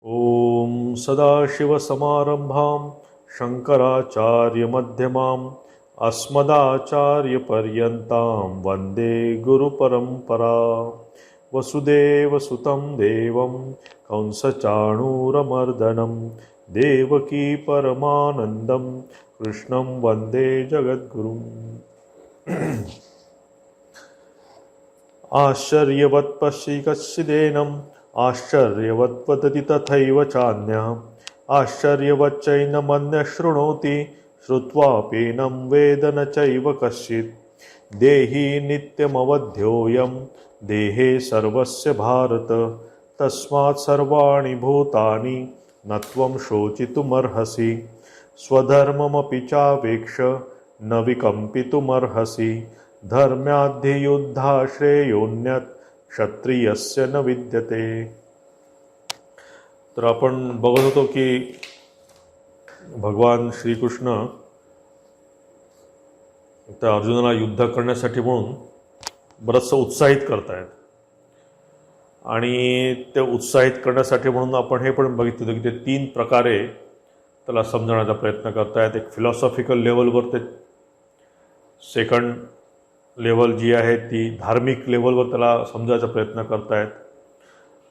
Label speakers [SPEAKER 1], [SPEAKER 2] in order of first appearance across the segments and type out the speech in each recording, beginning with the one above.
[SPEAKER 1] ॐ सदाशिवसमारम्भां शङ्कराचार्यमध्यमाम् अस्मदाचार्यपर्यन्तां वन्दे गुरुपरम्परा। वसुदेवसुतं देवं कंसचाणूरमर्दनं देवकी परमानन्दं कृष्णं वन्दे जगद्गुरुम्। आश्चर्यवत् पश्यिकश्चिदेनम् आश्चर्यवत् वदति तथैव चान्यः आश्चर्यवच्चैनमन्यः शृणोति श्रुत्वाप्येनं वेद न चैव कश्चित्। देहि नित्यमवध्योऽयं देहे सर्वस्य भारत तस्मात् सर्वाणि भूतानि न त्वं शोचितुमर्हसि। स्वधर्ममपि चावेक्ष न विकम्पितुमर्हसि। धर्म्याद्धियुद्धाश्रेयोऽन्यत् क्षत्रियस्य न विद्यते। तर आपण बघत होतो की भगवान श्रीकृष्ण त्या अर्जुनाला युद्ध करण्यासाठी म्हणून बरंचसं उत्साहित करतायत आणि ते उत्साहित करण्यासाठी म्हणून आपण हे पण बघितलं की ते 3 प्रकारे त्याला समजण्याचा प्रयत्न करतायत. एक फिलॉसॉफिकल लेवलवर ते, सेकंड लेवल जी आहे ती धार्मिक लेवलवर त्याला समजायचा प्रयत्न करतायत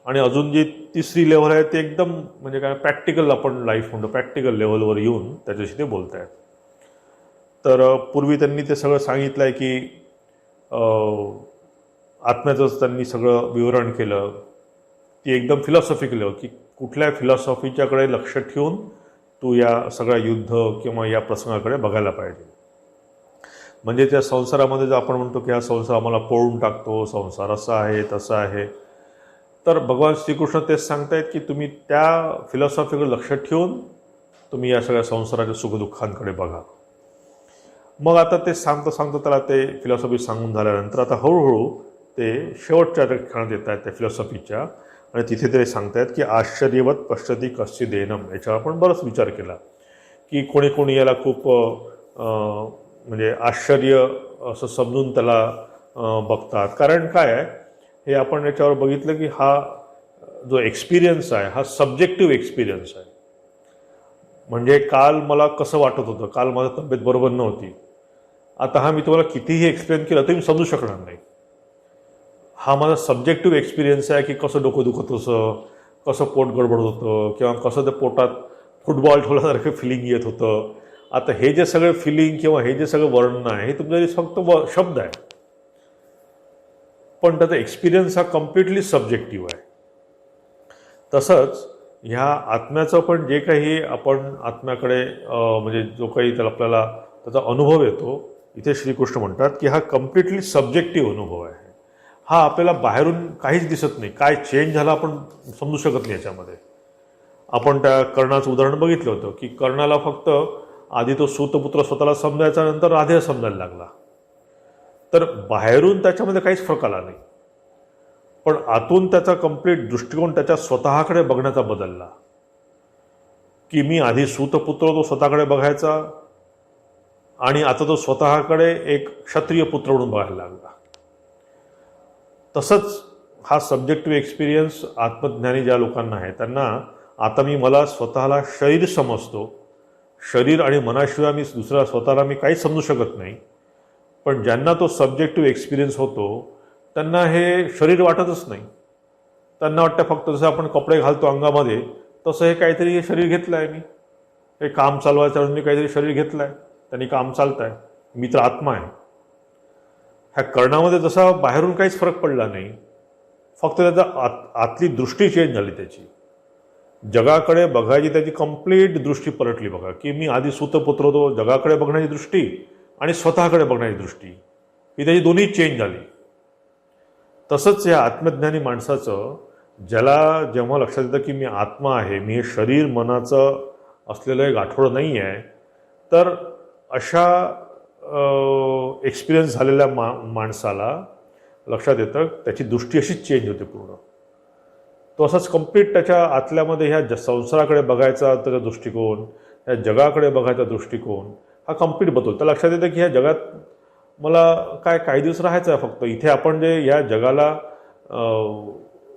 [SPEAKER 1] आणि अजून जी तिसरी लेवल आहे ते एकदम म्हणजे काय प्रॅक्टिकल, आपण लाईफ म्हणतो प्रॅक्टिकल लेवलवर येऊन त्याच्याशी ते बोलत आहेत. तर पूर्वी त्यांनी ते सगळं सांगितलं आहे की आत्म्याचंच त्यांनी सगळं विवरण केलं. ती एकदम फिलॉसॉफिकल लेवल की कुठल्या फिलॉसॉफीच्याकडे लक्ष ठेवून तू या सगळ्या युद्ध किंवा या प्रसंगाकडे बघायला पाहिजे. म्हणजे त्या संसारामध्ये जर आपण म्हणतो की हा संसार आम्हाला पोळून टाकतो, संसार असा आहे तसा आहे, तर भगवान श्रीकृष्ण तेच सांगतायत की तुम्ही त्या फिलॉसॉफीकडे लक्ष ठेवून तुम्ही या सगळ्या संसाराच्या सुखदुःखांकडे बघा. मग आता ते सांगतो त्याला ते फिलॉसॉफी सांगून झाल्यानंतर आता हळूहळू ते शेवटच्या क्षणात येत आहेत त्या फिलॉसॉफीच्या आणि तिथे ते सांगतायत की आश्चर्यवत पश्यति कश्चिदेनम. याच्यावर आपण बराच विचार केला की कोणी कोणी याला खूप म्हणजे आश्चर्य असं समजून त्याला बघतात. कारण काय आहे हे आपण याच्यावर बघितलं की हा जो एक्सपिरियन्स आहे हा सब्जेक्टिव्ह एक्सपिरियन्स आहे. म्हणजे काल मला कसं वाटत होतं, काल माझी तब्येत बरोबर नव्हती, आता हा मी तुम्हाला कितीही एक्सप्लेन केलं तरी मी समजू शकणार नाही. हा माझा सब्जेक्टिव्ह एक्सपिरियन्स आहे की कसं डोकं दुखत होतं, कसं पोट गडबड होतं किंवा कसं ते पोटात फुटबॉल ठेवल्यासारखं फिलिंग येत होतं. आता हे जे सगळं फिलिंग किंवा हे जे सगळं वर्णन आहे हे तुमच्या फक्त शब्द आहे, पण त्याचा एक्सपिरियन्स हा कम्प्लिटली सब्जेक्टिव्ह आहे. तसंच ह्या आत्म्याचं पण जे काही आपण आत्म्याकडे म्हणजे जो काही त्याला आपल्याला त्याचा अनुभव येतो, इथे श्रीकृष्ण म्हणतात की हा कम्प्लिटली सब्जेक्टिव्ह अनुभव आहे. हा आपल्याला बाहेरून काहीच दिसत नाही, काय चेंज झाला आपण समजू शकत नाही याच्यामध्ये. आपण त्या कर्णाचं उदाहरण बघितलं होतं की कर्णाला फक्त आधी तो सूतपुत्र स्वतःला समजायचा, नंतर राधेला समजायला लागला. तर बाहेरून त्याच्यामध्ये काहीच फरक आला नाही, पण आतून त्याचा कंप्लीट दृष्टिकोन त्याच्या स्वतःकडे बघण्याचा बदलला. की मी आधी सूतपुत्र तो स्वतःकडे बघायचा आणि आता तो स्वतःकडे एक क्षत्रिय पुत्र म्हणून बघायला लागला. तसंच हा सब्जेक्टिव्ह एक्सपिरियन्स आत्मज्ञानी ज्या लोकांना आहे त्यांना आता मला स्वतःला शरीर समजतो, शरीर आणि मनाशिवाय मी दुसरा स्वतःला मी काहीच समजू शकत नाही. पण ज्यांना तो सब्जेक्टिव्ह एक्सपिरियन्स होतो त्यांना हे शरीर वाटतच नाही. त्यांना वाटतं फक्त जसं आपण कपडे घालतो अंगामध्ये तसं हे काहीतरी हे शरीर घेतलं आहे, मी हे काम चालवायचं म्हणून मी काहीतरी शरीर घेतलं आहे, त्यांनी काम चालत आहे, मी तर आत्मा आहे. ह्या कर्णामध्ये जसा बाहेरून काहीच फरक पडला नाही, फक्त त्याचा आतली दृष्टी चेंज झाली. त्याची जगाकडे बघायची त्याची कंप्लीट दृष्टी पलटली. बघा की मी आधी सूतपुत्र होतो, जगाकडे बघण्याची दृष्टी आणि स्वतःकडे बघण्याची दृष्टी ही त्याची दोन्ही चेंज झाली. तसंच या आत्मज्ञानी माणसाचं ज्याला जेव्हा लक्षात येतं की मी आत्मा आहे, मी हे शरीर मनाचं असलेलं एक आठवडं नाही आहे, तर अशा एक्सपिरियन्स झालेल्या माणसाला लक्षात येतं त्याची दृष्टी अशीच चेंज होते पूर्ण. तो असाच कंप्लीट त्याच्या आतल्यामध्ये ह्या संसाराकडे बघायचा त्याचा दृष्टिकोन, ह्या जगाकडे बघायचा दृष्टिकोन हा कंप्लीट बदलतो. तर लक्षात येतं की ह्या जगात मला काही दिवस राहायचं आहे फक्त. इथे आपण जे या जगाला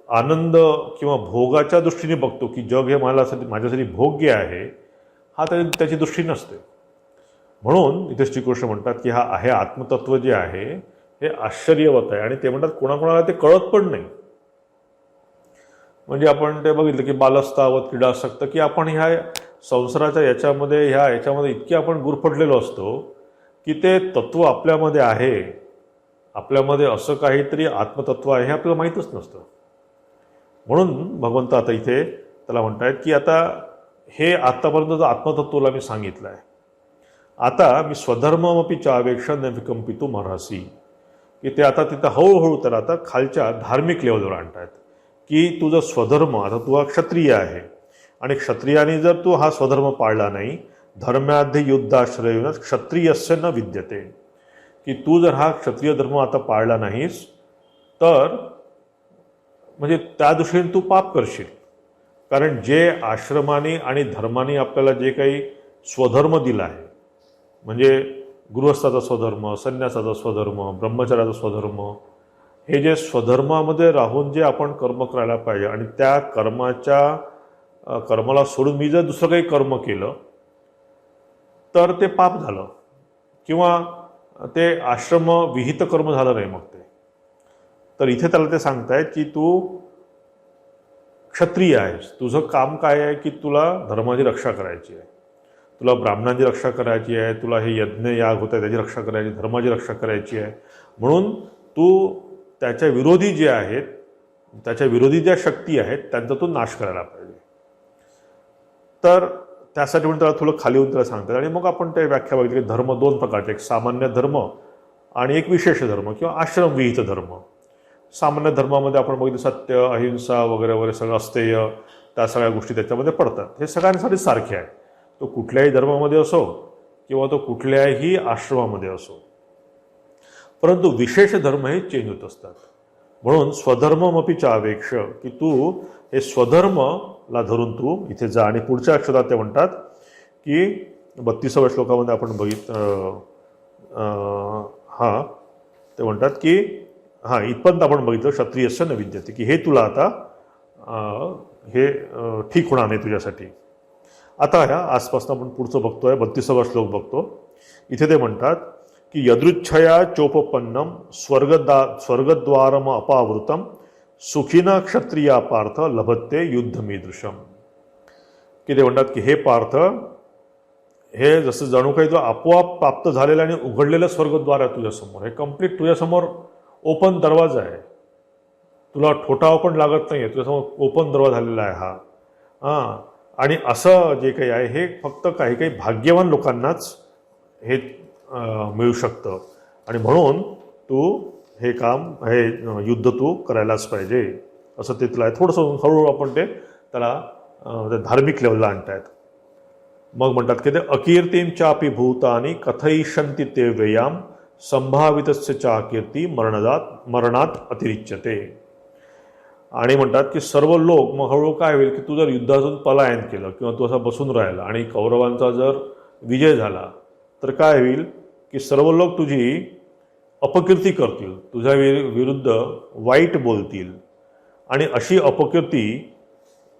[SPEAKER 1] आनंद किंवा भोगाच्या दृष्टीने बघतो की जग हे माझ्यासाठी भोग्य आहे, हा त्याची दृष्टी नसते. म्हणून इथे श्रीकृष्ण म्हणतात की हे आत्मतत्व जे आहे हे आश्चर्यवत आहे. आणि ते म्हणतात कोणाकोणाला ते कळत पण नाही. म्हणजे आपण ते बघितलं की बालस्तावत क्रीडासक्त, की आपण ह्या संसाराच्या याच्यामध्ये इतके आपण गुरफटलेलो असतो की ते तत्व आपल्यामध्ये आहे, आपल्यामध्ये असं काहीतरी आत्मतत्व आहे हे आपल्याला माहीतच नसतं. म्हणून भगवंत आता इथे त्याला म्हणतायत की आता हे आत्तापर्यंत आत्मतत्वाला मी सांगितलं आहे, आता मी स्वधर्ममपि चावेक्ष न विकंपितु मर्हसी, की ते आता तिथं हळूहळू त्याला आता खालच्या धार्मिक लेवलवर आणतायत की तुझं स्वधर्म, आता तू हा क्षत्रिय आहे आणि क्षत्रियाने जर तू हा स्वधर्म पाळला नाही, धर्माध्ये युद्धाश्रय क्षत्रियस्य न विद्यते, की तू जर हा क्षत्रिय धर्म आता पाळला नाहीस तर म्हणजे त्या दृष्टीने तू पाप करशील. कारण जे आश्रमाने आणि धर्माने आपल्याला जे काही स्वधर्म दिला आहे, म्हणजे गृहस्थाचा स्वधर्म, संन्यासाचा स्वधर्म, ब्रह्मचर्याचा स्वधर्म, हे जे स्वधर्मामध्ये राहून जे आपण कर्म करायला पाहिजे आणि त्या कर्माला सोडून मी जर दुसरं काही कर्म केलं तर ते पाप झालं किंवा ते आश्रम विहित कर्म झालं नाही मग ते. तर इथे त्याला ते सांगतायत की तू क्षत्रिय आहेस, तुझं काम काय आहे की तुला धर्माची रक्षा करायची आहे, तुला ब्राह्मणांची रक्षा करायची आहे, तुला हे यज्ञ याग होत आहे त्याची रक्षा करायची, धर्माची रक्षा करायची आहे. म्हणून तू त्याच्या विरोधी जे आहेत, त्याच्या विरोधी ज्या शक्ती आहेत त्यांचा तू नाश करायला पाहिजे. तर त्यासाठी म्हणून त्याला थोडं खाली होऊन त्याला सांगतात. आणि मग आपण ते व्याख्या बघितली की धर्म दोन प्रकारचे, एक सामान्य धर्म आणि एक विशेष धर्म किंवा आश्रमविहित धर्म. सामान्य धर्मामध्ये आपण बघितलं सत्य, अहिंसा वगैरे वगैरे सगळं अस्तेय, त्या सगळ्या गोष्टी त्याच्यामध्ये पडतात. हे सगळ्यांसाठी सारखे आहे, तो कुठल्याही धर्मामध्ये असो किंवा तो कुठल्याही आश्रमामध्ये असो. परंतु विशेष धर्म हे चेंज होत असतात. म्हणून स्वधर्ममपि चावेक्ष, की तू हे स्वधर्मला धरून तू इथे जा. आणि पुढच्या अक्षरात ते म्हणतात की 32व्या श्लोकामध्ये आपण ते म्हणतात की इथपर्यंत आपण बघितलं क्षत्रियस्य न विद्यते, की हे तुला आता हे ठीक होणार नाही तुझ्यासाठी. आता ह्या आसपासून आपण पुढचं बघतोय, 32वा श्लोक बघतो. इथे ते म्हणतात की यदृच्छया चोपपन्नम स्वर्गद्वारम अपावृतम सुखीन क्षत्रिया पार्थ लभते युद्धमीदृशम, की ते म्हणतात की हे पार्थ, हे जसं जणू काही जो आपोआप प्राप्त झालेलं आणि उघडलेलं स्वर्गद्वार आहे तुझ्यासमोर, हे कम्प्लीट तुझ्यासमोर ओपन दरवाजा आहे, तुला ठोठाव पण लागत नाही आहे, तुझ्यासमोर ओपन दरवाजा झालेला आहे हा. आणि असं जे काही आहे हे फक्त काही काही भाग्यवान लोकांनाच हे मिळू शकतं. आणि म्हणून तू हे काम, हे युद्ध तू करायलाच पाहिजे, असं ते तुला आहे. थोडंसं हळूहळू आपण ते त्याला धार्मिक लेवलला आणतायत. मग म्हणतात की ते अकीर्तीं चापि भूतानि कथयिष्यन्ति ते व्ययाम संभावितस्य चाकीर्ती मरणात अतिरिच्यते. आणि म्हणतात की सर्व लोक, मग हळूहळू काय होईल की तू जर युद्धातून पलायन केलं किंवा तू असा बसून राहिला आणि कौरवांचा जर विजय झाला तर काय होईल की सर्व लोक तुझी अपकीर्ती करतील, तुझ्या विरुद्ध वाईट बोलतील. आणि अशी अपकीर्ती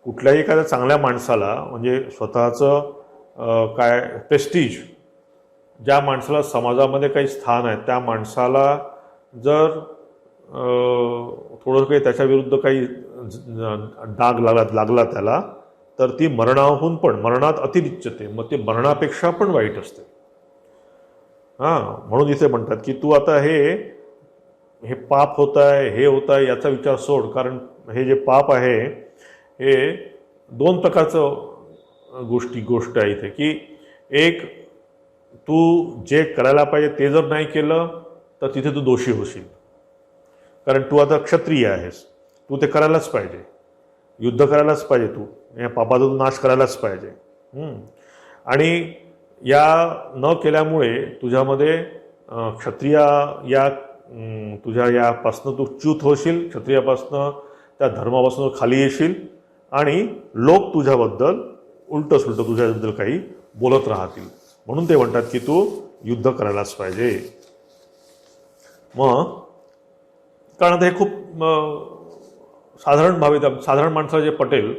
[SPEAKER 1] कुठल्याही एखाद्या चांगल्या माणसाला, म्हणजे स्वतःचं काय प्रेस्टीज, ज्या माणसाला समाजामध्ये काही स्थान आहे त्या माणसाला जर थोडं काही त्याच्या विरुद्ध काही डाग लागला त्याला, तर ती मरणाहून पण मरणात अतिरिच्यते, मग ते मरणापेक्षा पण वाईट असते. म्हणून इथे म्हणतात की तू आता हे पाप होत आहे, हे होत आहे याचा विचार सोड. कारण हे जे पाप आहे हे दोन प्रकारचं गोष्ट आहे इथे, की एक, तू जे करायला पाहिजे ते जर नाही केलं तर तिथे तू दोषी होशील. कारण तू आता क्षत्रिय आहेस, तू ते करायलाच पाहिजे, युद्ध करायलाच पाहिजे, तू या पापाचा तू नाश करायलाच पाहिजे. आणि या न केल्यामुळे तुझ्यामध्ये तुझ्या यापासनं तू च्युत होशील, क्षत्रियापासनं त्या धर्मापासून खाली येशील आणि लोक तुझ्याबद्दल उलटं सुलटं तुझ्याबद्दल काही बोलत राहतील. म्हणून ते म्हणतात की तू युद्ध करायलाच पाहिजे. मग कारण हे खूप साधारण माणसाला जे पटेल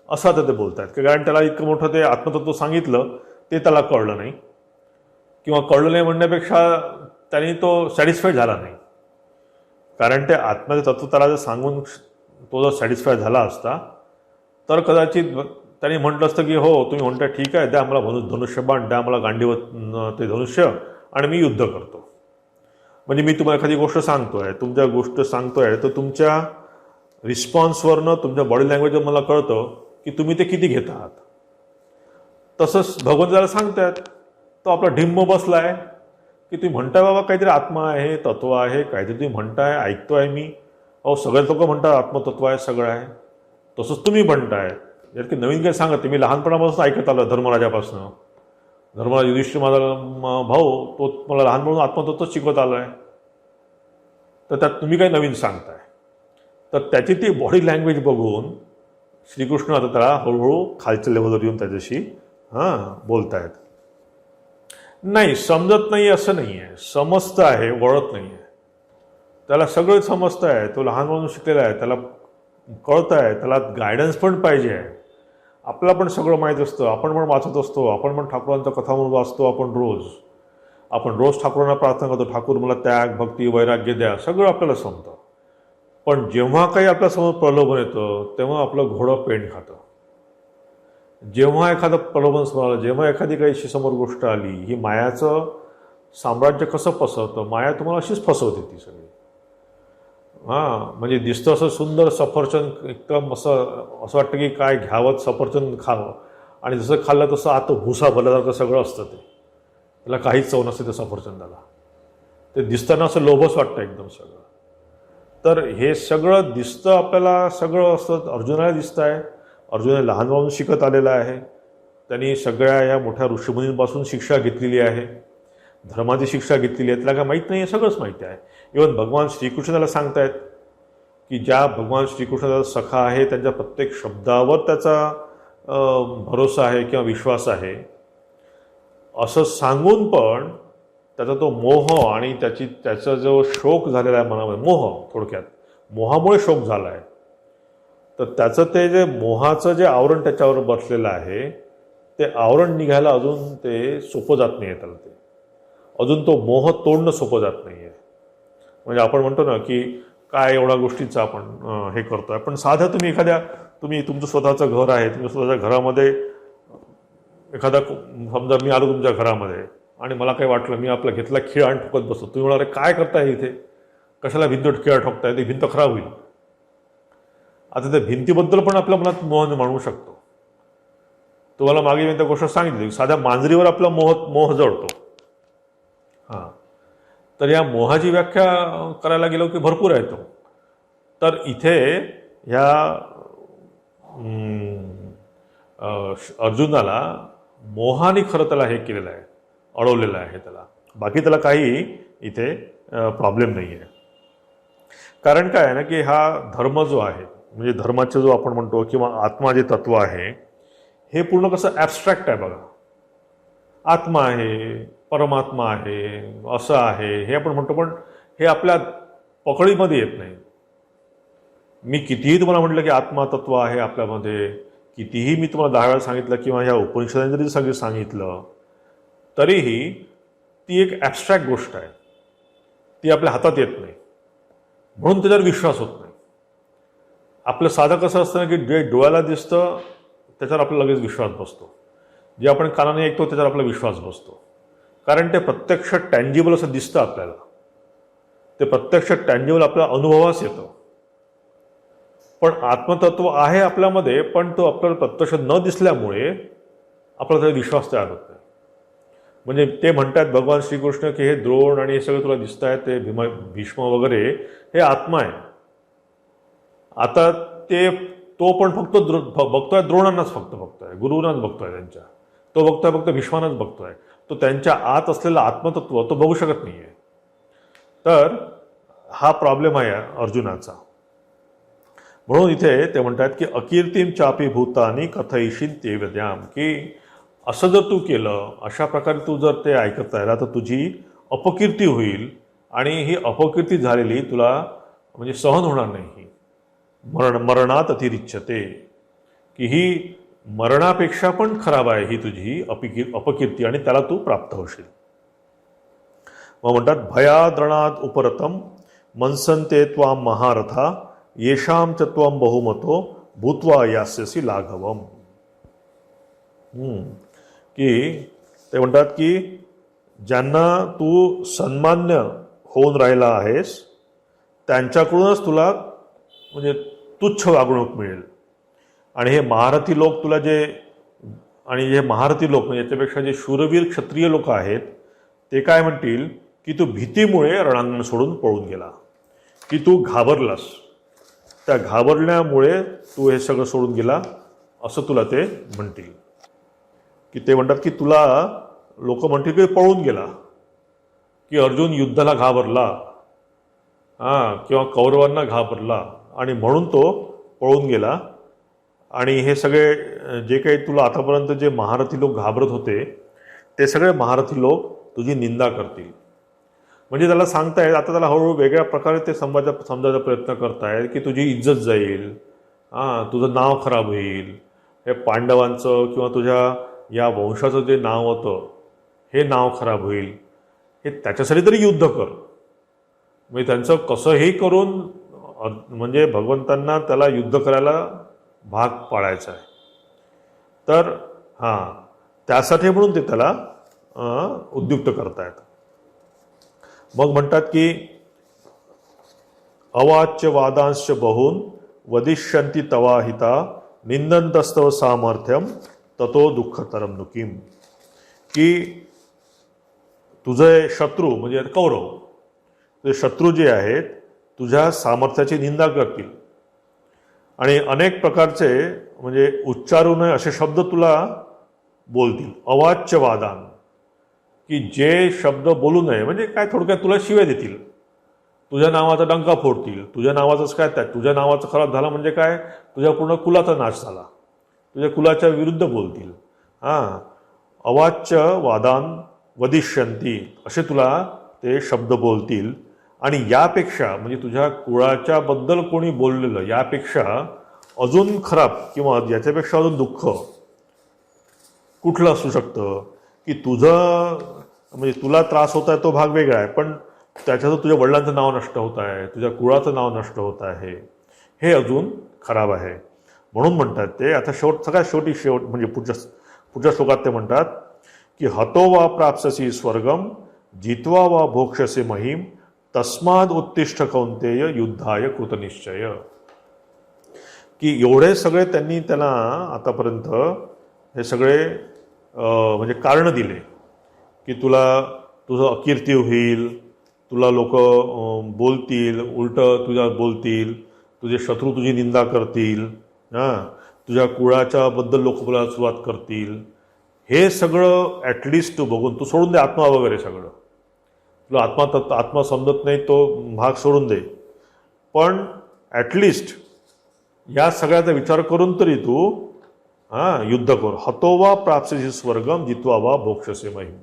[SPEAKER 1] असं आता ते बोलत आहेत, कारण त्याला इतकं मोठं ते आत्मतत्व सांगितलं ते त्याला कळलं नाही, किंवा कळलं नाही म्हणण्यापेक्षा त्यांनी तो सॅटिस्फाईड झाला नाही. कारण ते आत्म्याचं तत्व त्याला जर सांगून तो जर सॅटिस्फाय झाला असता तर कदाचित त्यांनी म्हटलं असतं की हो तुम्ही म्हणताय ठीक आहे, द्या मला धनुष्यबाण, द्या मला गांडीव ते धनुष्य आणि मी युद्ध करतो. म्हणजे मी तुम्हाला एखादी गोष्ट सांगतोय, तुमच्या गोष्ट सांगतोय, तर तुमच्या रिस्पॉन्सवरनं, तुमच्या बॉडी लँग्वेजवर मला कळतं की तुम्ही ते किती घेत आहात. तसंच भगवंत त्याला सांगतायत, तो आपला ढिंब बसलाय की तुम्ही म्हणताय बाबा काहीतरी आत्मा आहे, तत्व आहे, काहीतरी तुम्ही म्हणताय, ऐकतोय मी. अहो सगळे लोक म्हणतात आत्मतत्व आहे, सगळं आहे. तसंच तुम्ही म्हणताय, जर की नवीन काही सांगत मी लहानपणापासून ऐकत आलो धर्मराजापासून. धर्मराज युधिष्ठिर माझा भाऊ, तो मला लहानपणापासून आत्मतत्व शिकवत आलो आहे. तर त्यात तुम्ही काही नवीन सांगताय. तर त्याची ती बॉडी लँग्वेज बघून श्रीकृष्ण आता त्याला हळूहळू खालच्या लेवलवर येऊन त्याच्याशी बोलतायत. नाही समजत नाही असं नाही आहे, समजतं आहे, वळत नाही आहे. त्याला सगळं समजतं आहे, तो लहानपणापासून शिकलेला आहे, त्याला कळतं आहे, त्याला गायडन्स पण पाहिजे आहे. आपल्याला पण सगळं माहीत असतं, आपण पण वाचत असतो, आपण पण ठाकूरांचा कथामृत वाचतो. आपण रोज ठाकूरांना प्रार्थना करतो, ठाकूर मला त्याग, भक्ती, वैराग्य द्या, सगळं आपल्याला समजतं. पण जेव्हा काही आपल्यासमोर प्रलोभन येतं तेव्हा आपलं घोडं पेंड खातं. जेव्हा एखादं प्रलोभन समोर आलं, जेव्हा एखादी काही समोर गोष्ट आली, ही मायाचं साम्राज्य कसं पसरतं, माया तुम्हाला अशीच फसवते ती सगळी. म्हणजे दिसतं असं सुंदर सफरचंद, एकदम असं वाटतं की काय घ्यावं सफरचंद खावं, आणि जसं खाल्लं तसं आत भुसा भरल्यासारखं सगळं असतं. त्याला काहीच चव नसते त्या सफरचंदाला. ते दिसताना असं लोभच वाटतं एकदम सगळं. तर हे सगळं दिसतं आपल्याला, सगळं असतं अर्जुनाला दिसतं आहे. अर्जुनाला लहानपासून शिकत आलेला आहे. त्यांनी सगळ्या या मोठ्या ऋषीमुनींपासून शिक्षा घेतलेली आहे, धर्माची शिक्षा घेतलेली आहे. त्याला काय माहीत नाही, हे सगळंच माहिती आहे. इव्हन भगवान श्रीकृष्ण त्याला सांगतायत की ज्या भगवान श्रीकृष्णाचा सखा आहे त्यांच्या प्रत्येक शब्दावर त्याचा भरोसा आहे किंवा विश्वास आहे, असं सांगून पण त्याचा तो मोह आणि त्याचा जो शोक झालेला आहे मनामध्ये, थोडक्यात मोहामुळे शोक झाला आहे. तर त्याचं ते जे मोहाचं जे आवरण त्याच्यावर बसलेलं आहे, ते आवरण निघायला अजून ते सोपं जात नाही आहे त्याला. ते अजून तो मोह तोडणं सोपं जात नाही आहे. म्हणजे आपण म्हणतो ना की काय एवढ्या गोष्टीचं आपण हे करतोय. पण साधं तुम्ही तुमचं स्वतःचं घर आहे, तुमच्या स्वतःच्या घरामध्ये एखादा, समजा मी आलो तुमच्या घरामध्ये आणि मला काही वाटलं, मी आपला घेतला खिळा आणि ठोकत बसतो. तुम्ही म्हणाले काय करताय इथे, कशाला भिंतीवर खिळा ठोकताय, ती भिंत खराब होईल. आता त्या भिंतीबद्दल पण आपल्या मनात मोह मानू शकतो. तुम्हाला मागे मी त्या गोष्ट सांगितली, साध्या मांजरीवर आपला मोह जळतो. तर या मोहाची व्याख्या करायला गेलो की भरपूर आहे तो. तर इथे ह्या अर्जुनाला मोहाने खरं त्याला हे केलेलं आहे, अडवलेलं आहे त्याला. बाकी त्याला काही इथे प्रॉब्लेम नाही आहे. कारण काय आहे ना की हा धर्म जो आहे, म्हणजे धर्माचे जो आपण म्हणतो किंवा आत्मा जे तत्व आहे, हे पूर्ण कसं ॲबस्ट्रॅक्ट आहे बघा. आत्मा आहे, परमात्मा आहे, असं आहे हे आपण म्हणतो, पण हे आपल्या पकडीमध्ये येत नाही. मी कितीही तुम्हाला म्हटलं की आत्मा तत्व आहे आपल्यामध्ये, कितीही मी तुम्हाला 10 वेळा सांगितलं किंवा ह्या उपनिषदांनी जरी सगळं सांगितलं, तरीही ती एक ॲबस्ट्रॅक्ट गोष्ट आहे, ती आपल्या हातात येत नाही, म्हणून त्याच्यावर विश्वास होत नाही. आपलं साधं कसं असतं ना की जे डोळ्याला दिसतं त्याच्यावर आपला लगेच विश्वास बसतो, जे आपण कानाने ऐकतो त्याच्यावर आपला विश्वास बसतो, कारण ते प्रत्यक्ष टँजिबल असं दिसतं आपल्याला. ते प्रत्यक्ष टँजिबल आपल्या अनुभवास येतं. पण आत्मतत्व आहे आपल्यामध्ये, पण तो आपल्याला प्रत्यक्ष न दिसल्यामुळे आपला त्याचा विश्वास तयार होत नाही. म्हणजे ते म्हणतात भगवान श्रीकृष्ण की हे द्रोण आणि हे सगळं तुला दिसत आहे, ते भीष्म वगैरे हे आत्मा आहे. आता तो पण फक्त बघतोय द्रोणांनाच, फक्त बघतोय गुरुनाच बघतोय, त्यांच्या तो बघतोय फक्त भीष्मानाच बघतोय. तो त्यांच्या आत असलेलं आत्मतत्व तो बघू शकत नाही आहे. तर हा प्रॉब्लेम आहे अर्जुनाचा. म्हणून इथे ते म्हणतात की अकीर्तीम चापी भूतानी कथयिषीन ते वद्याम, की असं जर तू केलं, अशा प्रकारे तू जर ते ऐकत राहिला तर तुझी अपकीर्ती होईल, आणि ही अपकीर्ती झालेली तुला म्हणजे सहन होणार नाही. मरणात अतिरिच्यते, की ही मरणापेक्षा पण खराब आहे ही तुझी अपकीर्ती आणि त्याला तू प्राप्त होशील. मग म्हणतात भयाद्रणात उपरतम मनसंते त्वाम महारथा येषाम च त्वम बहुमतो भूत्वा यास्यसी लाघवम. की ते म्हणतात की ज्यांना तू सन्मान्य होऊन राहिला आहेस त्यांच्याकडूनच तुला म्हणजे तुच्छ वागणूक मिळेल. आणि हे महारथी लोक तुला जे आणि हे महारथी लोक म्हणजे याच्यापेक्षा जे शूरवीर क्षत्रिय लोक आहेत ते काय म्हणतील की तू भीतीमुळे रणांगण सोडून पळून गेला, की तू घाबरलास, त्या घाबरल्यामुळे तू हे सगळं सोडून गेला असं तुला ते म्हणतील. की ते म्हणतात की तुला लोक म्हणतील की पळून गेला, की अर्जुन युद्धाला घाबरला किंवा कौरवांना घाबरला आणि म्हणून तो पळून गेला. आणि हे सगळे जे काही तुला आतापर्यंत जे महारथी लोक घाबरत होते ते सगळे महारथी लोक तुझी निंदा करतील. म्हणजे त्याला सांगतायत आता त्याला हळूहळू वेगळ्या प्रकारे ते समजायचा प्रयत्न करतायत की तुझी इज्जत जाईल, तुझं नाव खराब होईल, हे पांडवांचं किंवा तुझ्या या वंशाचं जे नाव होतं हे नाव खराब होईल, हे त्याच्यासाठी तरी युद्ध कर. म्हणजे त्यांचं कसंही करून म्हणजे भगवंतांना त्याला युद्ध करायला भाग पाडायचा आहे. तर त्यासाठी म्हणून ते त्याला उद्युक्त करतायत. मग म्हणतात की अवाच्य वादांश्च बहून वदिष्यन्ति तवाहिता निंदन्तस्तव सामर्थ्यम ततो दुःखतरम नुकीम. की तुझे शत्रू म्हणजे कौरव, तुझे शत्रू जे आहेत तुझ्या सामर्थ्याची निंदा करतील आणि अनेक प्रकारचे म्हणजे उच्चारू नये असे शब्द तुला बोलतील. अवाच्य वादान, की जे शब्द बोलू नये म्हणजे काय थोडक्यात तुला शिव्या देतील, तुझ्या नावाचा डंका फोडतील, तुझ्या नावाचंच काय त्या तुझ्या नावाचं खराब झालं म्हणजे काय तुझ्या पूर्ण कुलाचा नाश झाला, तुझ्या कुलाच्या विरुद्ध बोलतील. अवाच्य वादान वदिष्यन्ति असे तुला ते शब्द बोलतील. आणि यापेक्षा म्हणजे तुझ्या कुळाच्या बद्दल कोणी बोललेलं यापेक्षा अजून खराब किंवा याच्यापेक्षा अजून दुःख कुठलं असू शकतं की तुझं म्हणजे तुला त्रास होत आहे तो भाग वेगळा आहे, पण त्याच्यातून तुझ्या वडिलांचं नाव नष्ट होत आहे, तुझ्या कुळाचं नाव नष्ट होत आहे, हे अजून खराब आहे. म्हणून म्हणतात ते आता सगळ्यात शेवट म्हणजे पुढच्या श्लोकात ते म्हणतात की हतो वा प्राप्स्यसि स्वर्गम जित्वा वा भोक्ष्यसे महिम तस्माद उत्तिष्ठ कौंतेय युद्धाय कृतनिश्चय. की एवढे सगळे त्यांनी त्याला आतापर्यंत हे सगळे म्हणजे कारण दिले की तुझं अकीर्ती होईल, तुला लोक बोलतील, उलटं तुझ्या बोलतील, तुझे शत्रू तुझी निंदा करतील, तुझ्या कुळाच्या बद्दल लोक बोलायला सुरुवात करतील. हे सगळं ॲटलिस्ट तू बघून तू सोडून दे आत्मा वगैरे सगळं, तुला आत्मा समजत नाही तो भाग सोडून दे, पण ॲटलिस्ट या सगळ्याचा विचार करून तरी तू युद्ध कर. हतो वा प्राप्स्यसि स्वर्गम जित्वा वा भोक्ष्यसे महिम.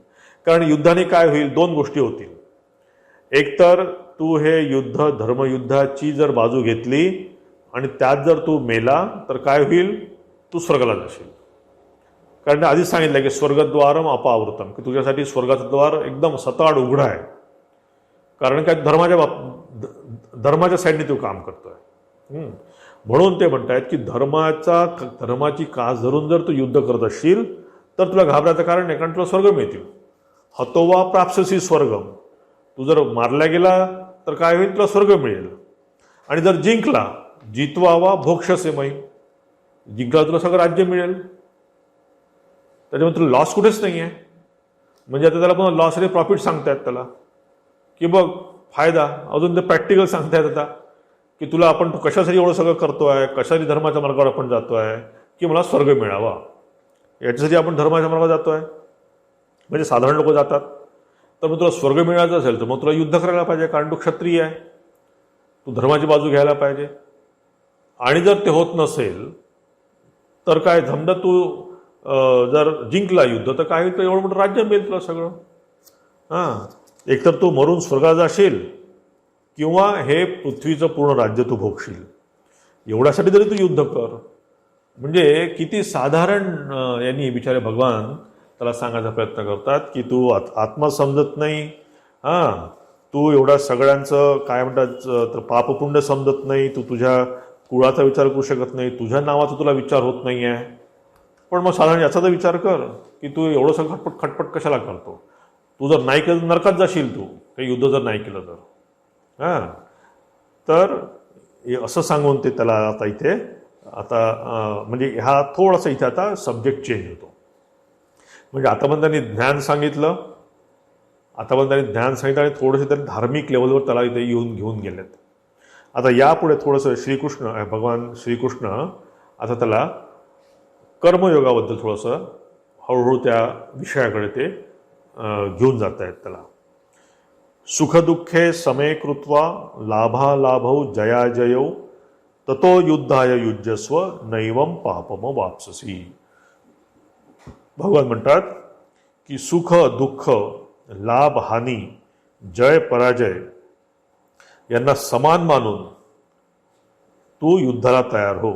[SPEAKER 1] कारण युद्धाने काय होईल, दोन गोष्टी होतील. एकतर तू हे युद्ध धर्मयुद्धाची जर बाजू घेतली आणि त्यात जर तू मेला तर काय होईल, तू स्वर्गाला जाशील. कारण आधीच सांगितलं की स्वर्गद्वारम अपावृतम, की तुझ्यासाठी स्वर्गाचं द्वार एकदम सताड उघडं आहे. कारण काय धर्माच्या साईडने तू काम करतोय. म्हणून ते म्हणतायत की धर्माची कास धरून जर तू युद्ध करत असशील तर तुला घाबरायचं कारण नाही, कारण तुला स्वर्ग मिळतील. हतो वा प्राप्स्यसि स्वर्गम, तू जर मारला गेला तर काय होईल, तुला स्वर्ग मिळेल. आणि जर जिंकला जित्वा वा भोक्ष्यसे महिम, जिंकला तुला सगळं राज्य मिळेल. त्याच्यामुळे तुला लॉस कुठेच नाही आहे. म्हणजे आता त्याला पुन्हा लॉस आणि प्रॉफिट सांगतायत त्याला की बघ फायदा, अजून ते प्रॅक्टिकल सांगतायत आता की तुला आपण तू कशासाठी एवढं सगळं करतोय, कशासाठी धर्माच्या मार्गावर आपण जातोय, की मला स्वर्ग मिळावा, याच्यासाठी आपण धर्माच्या मार्गावर जातोय. म्हणजे साधारण लोक जातात. तर मग तुला स्वर्ग मिळायचं असेल तर मग तुला युद्ध करायला पाहिजे, कारण तू क्षत्रिय आहे, तू धर्माची बाजू घ्यायला पाहिजे. आणि जर ते होत नसेल तर काय समजा तू जर जिंकला युद्ध तर काय होईल, तर एवढं मोठं राज्य मिळेल तुला सगळं. एकतर तू मरून स्वर्गात जाशील किंवा हे पृथ्वीचं पूर्ण राज्य तू भोगशील. एवढ्यासाठी तरी तू युद्ध कर. म्हणजे किती साधारण यांनी बिचारे भगवान त्याला सांगायचा प्रयत्न करतात की तू आत्मा समजत नाही, हां, तू एवढा सगळ्यांचं काय म्हणतात तर पापपुण्य समजत नाही, तू तुझ्या कुळाचा विचार करू शकत नाही, तुझ्या नावाचा तुला विचार होत नाही आहे. पण मग साधारण याचा तर विचार कर की तू एवढं सगळं खटपट कशाला करतो. तू जर नाही केलं तर नरकात जाशील, तू ते युद्ध जर नाही केलं तर. हां, तर असं सांगून ते त्याला आता इथे म्हणजे हा थोडासा इथे आता सब्जेक्ट चेंज होतो. म्हणजे आता पण त्यांनी ज्ञान सांगितलं, आणि थोडेसे त्यांनी धार्मिक लेवलवर त्याला इथे घेऊन गेलेत. आता यापुढे थोडंसं भगवान श्रीकृष्ण आता त्याला कर्मयोगाबद्दल थोडंसं हळूहळू त्या विषयाकडे ते घेऊन जात आहेत त्याला. सुखदुःखे समे कृत्वा लाभालाभौ जयाजयौ ततो युद्धाय युज्यस्व नैवम पापम वाप्ससी. भगवान म्हणतात की सुख दुःख लाभ हानी जय पराजय यांना समान मानून तू युद्धाला तयार हो.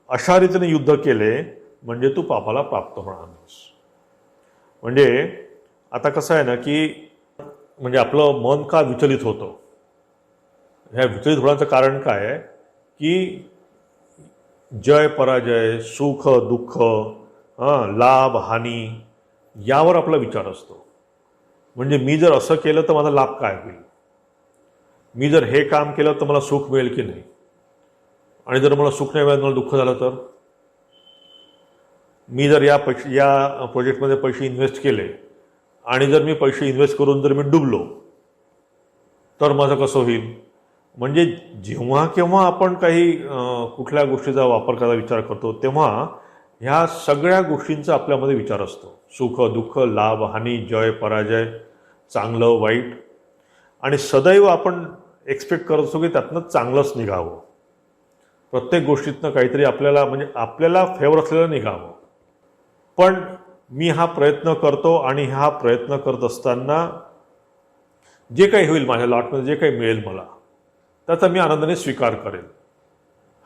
[SPEAKER 1] अशा रीतीने युद्ध केले म्हणजे तू पापाला प्राप्त होणार नाहीस. म्हणजे आता कसं आहे ना की म्हणजे आपलं मन का विचलित होतं, ह्या विचलित होण्याचं कारण काय आहे की जय पराजय सुख दुःख लाभ हानी यावर आपला विचार असतो. म्हणजे मी जर असं केलं तर माझा लाभ काय होईल, मी जर हे काम केलं तर मला सुख मिळेल की नाही, आणि जर मला सुख नाही मिळालं मला दुःख झालं तर, मी जर या प्रोजेक्टमध्ये पैसे इन्व्हेस्ट केले आणि जर मी पैसे इन्व्हेस्ट करून जर मी डुबलो तर माझं कसं होईल. म्हणजे जेव्हा केव्हा आपण काही कुठल्या गोष्टीचा वापर करायचा विचार करतो तेव्हा ह्या सगळ्या गोष्टींचा आपल्यामध्ये विचार असतो. सुख दुःख लाभ हानी जय पराजय चांगलं वाईट, आणि सदैव आपण एक्सपेक्ट करत असतो की त्यातनं चांगलंच निघावं, प्रत्येक गोष्टीतनं काहीतरी आपल्याला फेवर असलेलं निघावं. पण मी हा प्रयत्न करतो आणि हा प्रयत्न करत असताना जे काही होईल माझ्या लॉटमध्ये, जे काही मिळेल मला, त्याचा मी आनंदाने स्वीकार करेल.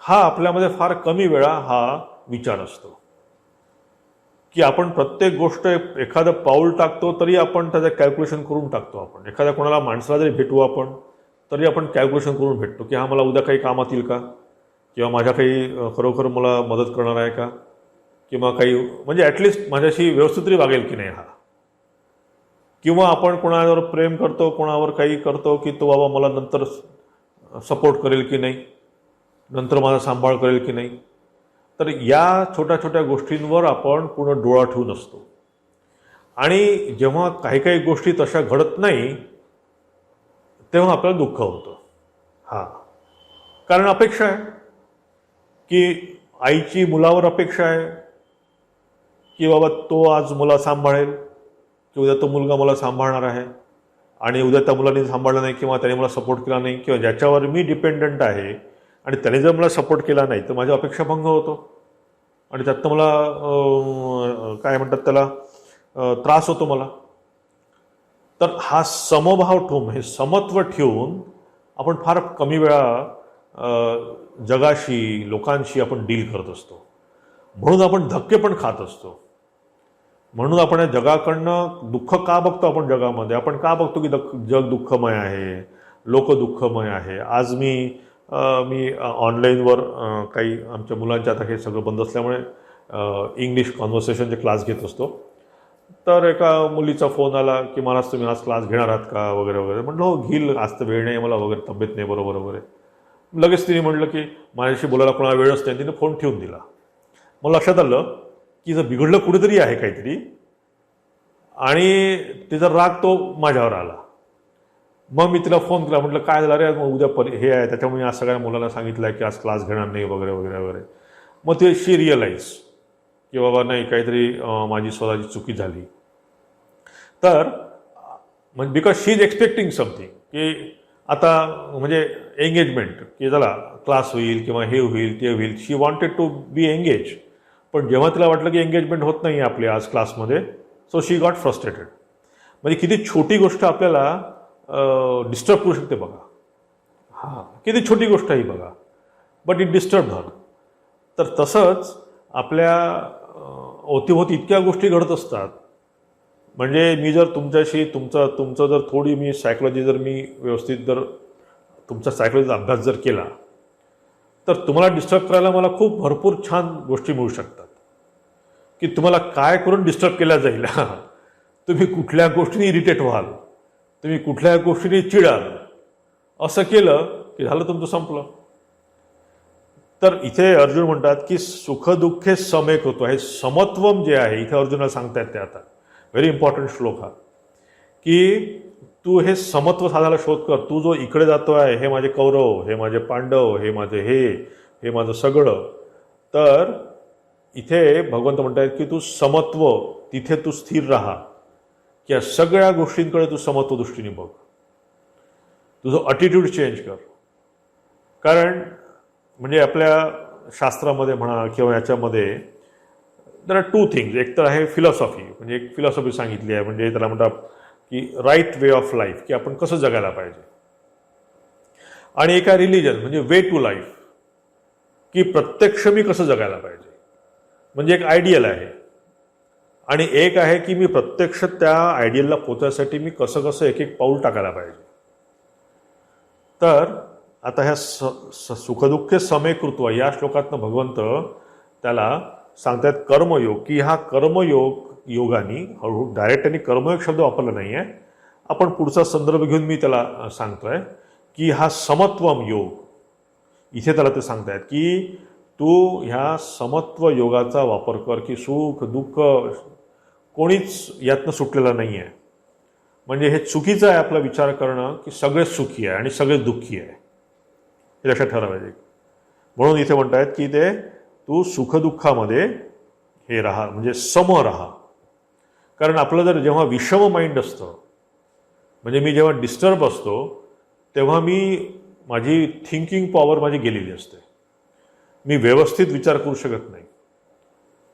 [SPEAKER 1] हा आपल्यामध्ये फार कमी वेळा हा विचार असतो की आपण प्रत्येक गोष्ट एखादं पाऊल टाकतो तरी आपण त्याचं कॅल्क्युलेशन करून टाकतो. आपण एखाद्या कोणाला माणसाला जरी भेटू आपण तरी आपण कॅल्क्युलेशन करून भेटतो की हा मला उद्या काही कामात येईल का, किंवा माझ्या काही खरोखर मला मदत करणार आहे का, किंवा काही म्हणजे ॲटलिस्ट माझ्याशी व्यवस्थित तरी वागेल की नाही हा. किंवा आपण कोणावर प्रेम करतो, कोणावर काही करतो की तो बाबा मला नंतर सपोर्ट करेल की नाही, नंतर माझा सांभाळ करेल की नाही. तर या छोट्या छोट्या गोष्टींवर आपण पूर्ण डोळा ठेवून असतो. आणि जेव्हा काही काही गोष्टी तशा घडत नाही तेव्हा आपल्याला दुःख होतं. हां, कारण अपेक्षा आहे की आईची मुलावर अपेक्षा आहे की बाबा तो आज मला सांभाळेल, की उद्या तो मुलगा मला सांभाळणार आहे, आणि उद्या त्या मुलाने सांभाळलं नाही किंवा त्याने मला सपोर्ट केला नाही, किंवा ज्याच्यावर मी डिपेंडंट आहे आणि त्याने जर मला सपोर्ट केला नाही तर माझ्या अपेक्षा भंग होतो, आणि त्यातनं मला काय म्हणतात त्याला त्रास होतो मला. तर हा समभाव ठेवून, हे समत्व ठेवून आपण फार कमी वेळा जगाशी लोकांशी आपण डील करत असतो. म्हणून आपण धक्के पण खात असतो. म्हणून आपण या जगाकडनं दुःख का बघतो. आपण जगामध्ये आपण का बघतो की जग दुःखमय आहे, लोक दुःखमय आहे. आज मी ऑनलाईनवर काही आमच्या मुलांच्या, आता हे सगळं बंद असल्यामुळे इंग्लिश कॉन्व्हर्सेशनचे क्लास घेत असतो. तर एका मुलीचा फोन आला की मलाच तुम्ही आज क्लास घेणार आहात का वगैरे वगैरे. म्हटलं हो घेईल, आज तर वेळ नाही मला वगैरे, तब्येत नाही बरोबर वगैरे. लगेच तिने म्हटलं की माझ्याशी बोलायला कोणाला वेळच नाही, तिने फोन ठेवून दिला. मला लक्षात आलं की जर बिघडलं कुठेतरी आहे काहीतरी, आणि तिचा राग तो माझ्यावर आला. मग मी तिला फोन केला, म्हटलं काय झालं रे, मग उद्या हे आहे त्याच्यामुळे मी आज सगळ्या मुलांना सांगितलं आहे की आज क्लास घेणार नाही वगैरे वगैरे वगैरे. मग ते शी रिअलाइज की बाबा नाही, काहीतरी माझी स्वतःची चुकी झाली. तर म्हणजे because she is expecting something की आता म्हणजे एंगेजमेंट, की चला क्लास होईल किंवा हे होईल ते होईल. शी वॉन्टेड टू बी एंगेज. पण जेव्हा तिला वाटलं की एंगेजमेंट होत नाही आपली आज क्लासमध्ये, सो शी गॉट फ्रस्ट्रेटेड. म्हणजे किती छोटी गोष्ट आपल्याला डिस्टर्ब करू शकते बघा. हां, किती छोटी गोष्ट आहे बघा. But it disturb her. तर तसंच आपल्या अवतीभोवती इतक्या गोष्टी घडत असतात. म्हणजे मी जर तुमच्याशी तुमचं जर थोडी मी सायकोलॉजी जर मी व्यवस्थित जर तुमचा सायकोलॉजीचा अभ्यास जर केला तर तुम्हाला डिस्टर्ब करायला मला खूप भरपूर छान गोष्टी मिळू शकतात की तुम्हाला काय करून डिस्टर्ब केला जाईल. तुम्ही कुठल्या गोष्टीने इरिटेट व्हाल, तुम्ही कुठल्या गोष्टीने चिडाल, असं केलं की झालं तुमचं संपलं. तर इथे अर्जुन म्हणतात की सुखदुःखे समेक होतो. हे समत्वम जे आहे इथे अर्जुनाला सांगतायत ते आता व्हेरी इम्पॉर्टंट श्लोक हा, की तू हे समत्व साधायला शोध कर. तू जो इकडे जातो आहे, हे माझे कौरव, हे माझे पांडव, हे माझे हे माझं सगळं. तर इथे भगवंत म्हणतात की तू समत्व तिथे तू स्थिर राहा, की या सगळ्या गोष्टींकडे तू समत्व दृष्टीने बघ. तुझं अटिट्यूड चेंज कर. कारण म्हणजे आपल्या शास्त्रामध्ये म्हणा किंवा याच्यामध्ये देर आर टू थिंग्स. एक तर आहे फिलॉसॉफी, म्हणजे एक फिलॉसॉफी सांगितली आहे, म्हणजे त्याला म्हणतात की राईट वे ऑफ लाईफ, की आपण कसं जगायला पाहिजे. आणि एक आहे रिलिजन, म्हणजे वे टू लाईफ, की प्रत्यक्ष मी कसं जगायला पाहिजे, म्हणजे एक आयडियल आहे. आणि एक आहे की मी प्रत्यक्ष त्या आयडियलला पोहोचण्यासाठी मी कसं कसं एक एक पाऊल टाकायला पाहिजे. तर आता ह्या सुखदुःखे समेकृत्व या श्लोकातनं भगवंत त्याला सांगतात कर्मयोग, की हा योगानी हळूहळू डायरेक्ट त्यांनी कर्मयोग शब्द वापरला नाही आहे. आपण पुढचा संदर्भ घेऊन मी त्याला सांगतोय की हा समत्वम योग. इथे त्याला ते सांगतायत की तू ह्या समत्व योगाचा वापर कर, की सुख दुःख कोणीच यातनं सुटलेलं नाही आहे. म्हणजे हे चुकीचं आहे आपला विचार करणं की सगळेच सुखी आहे आणि सगळेच दुःखी आहे, हे लक्षात ठेवायला पाहिजे. म्हणून इथे म्हणतायत की ते तू सुखदुःखामध्ये हे राहा, म्हणजे सम राहा. कारण आपलं जर जेव्हा विषम माइंड असतं, म्हणजे मी जेव्हा डिस्टर्ब असतो तेव्हा माझी थिंकिंग पॉवर माझी गेलेली असते. मी व्यवस्थित विचार करू शकत नाही.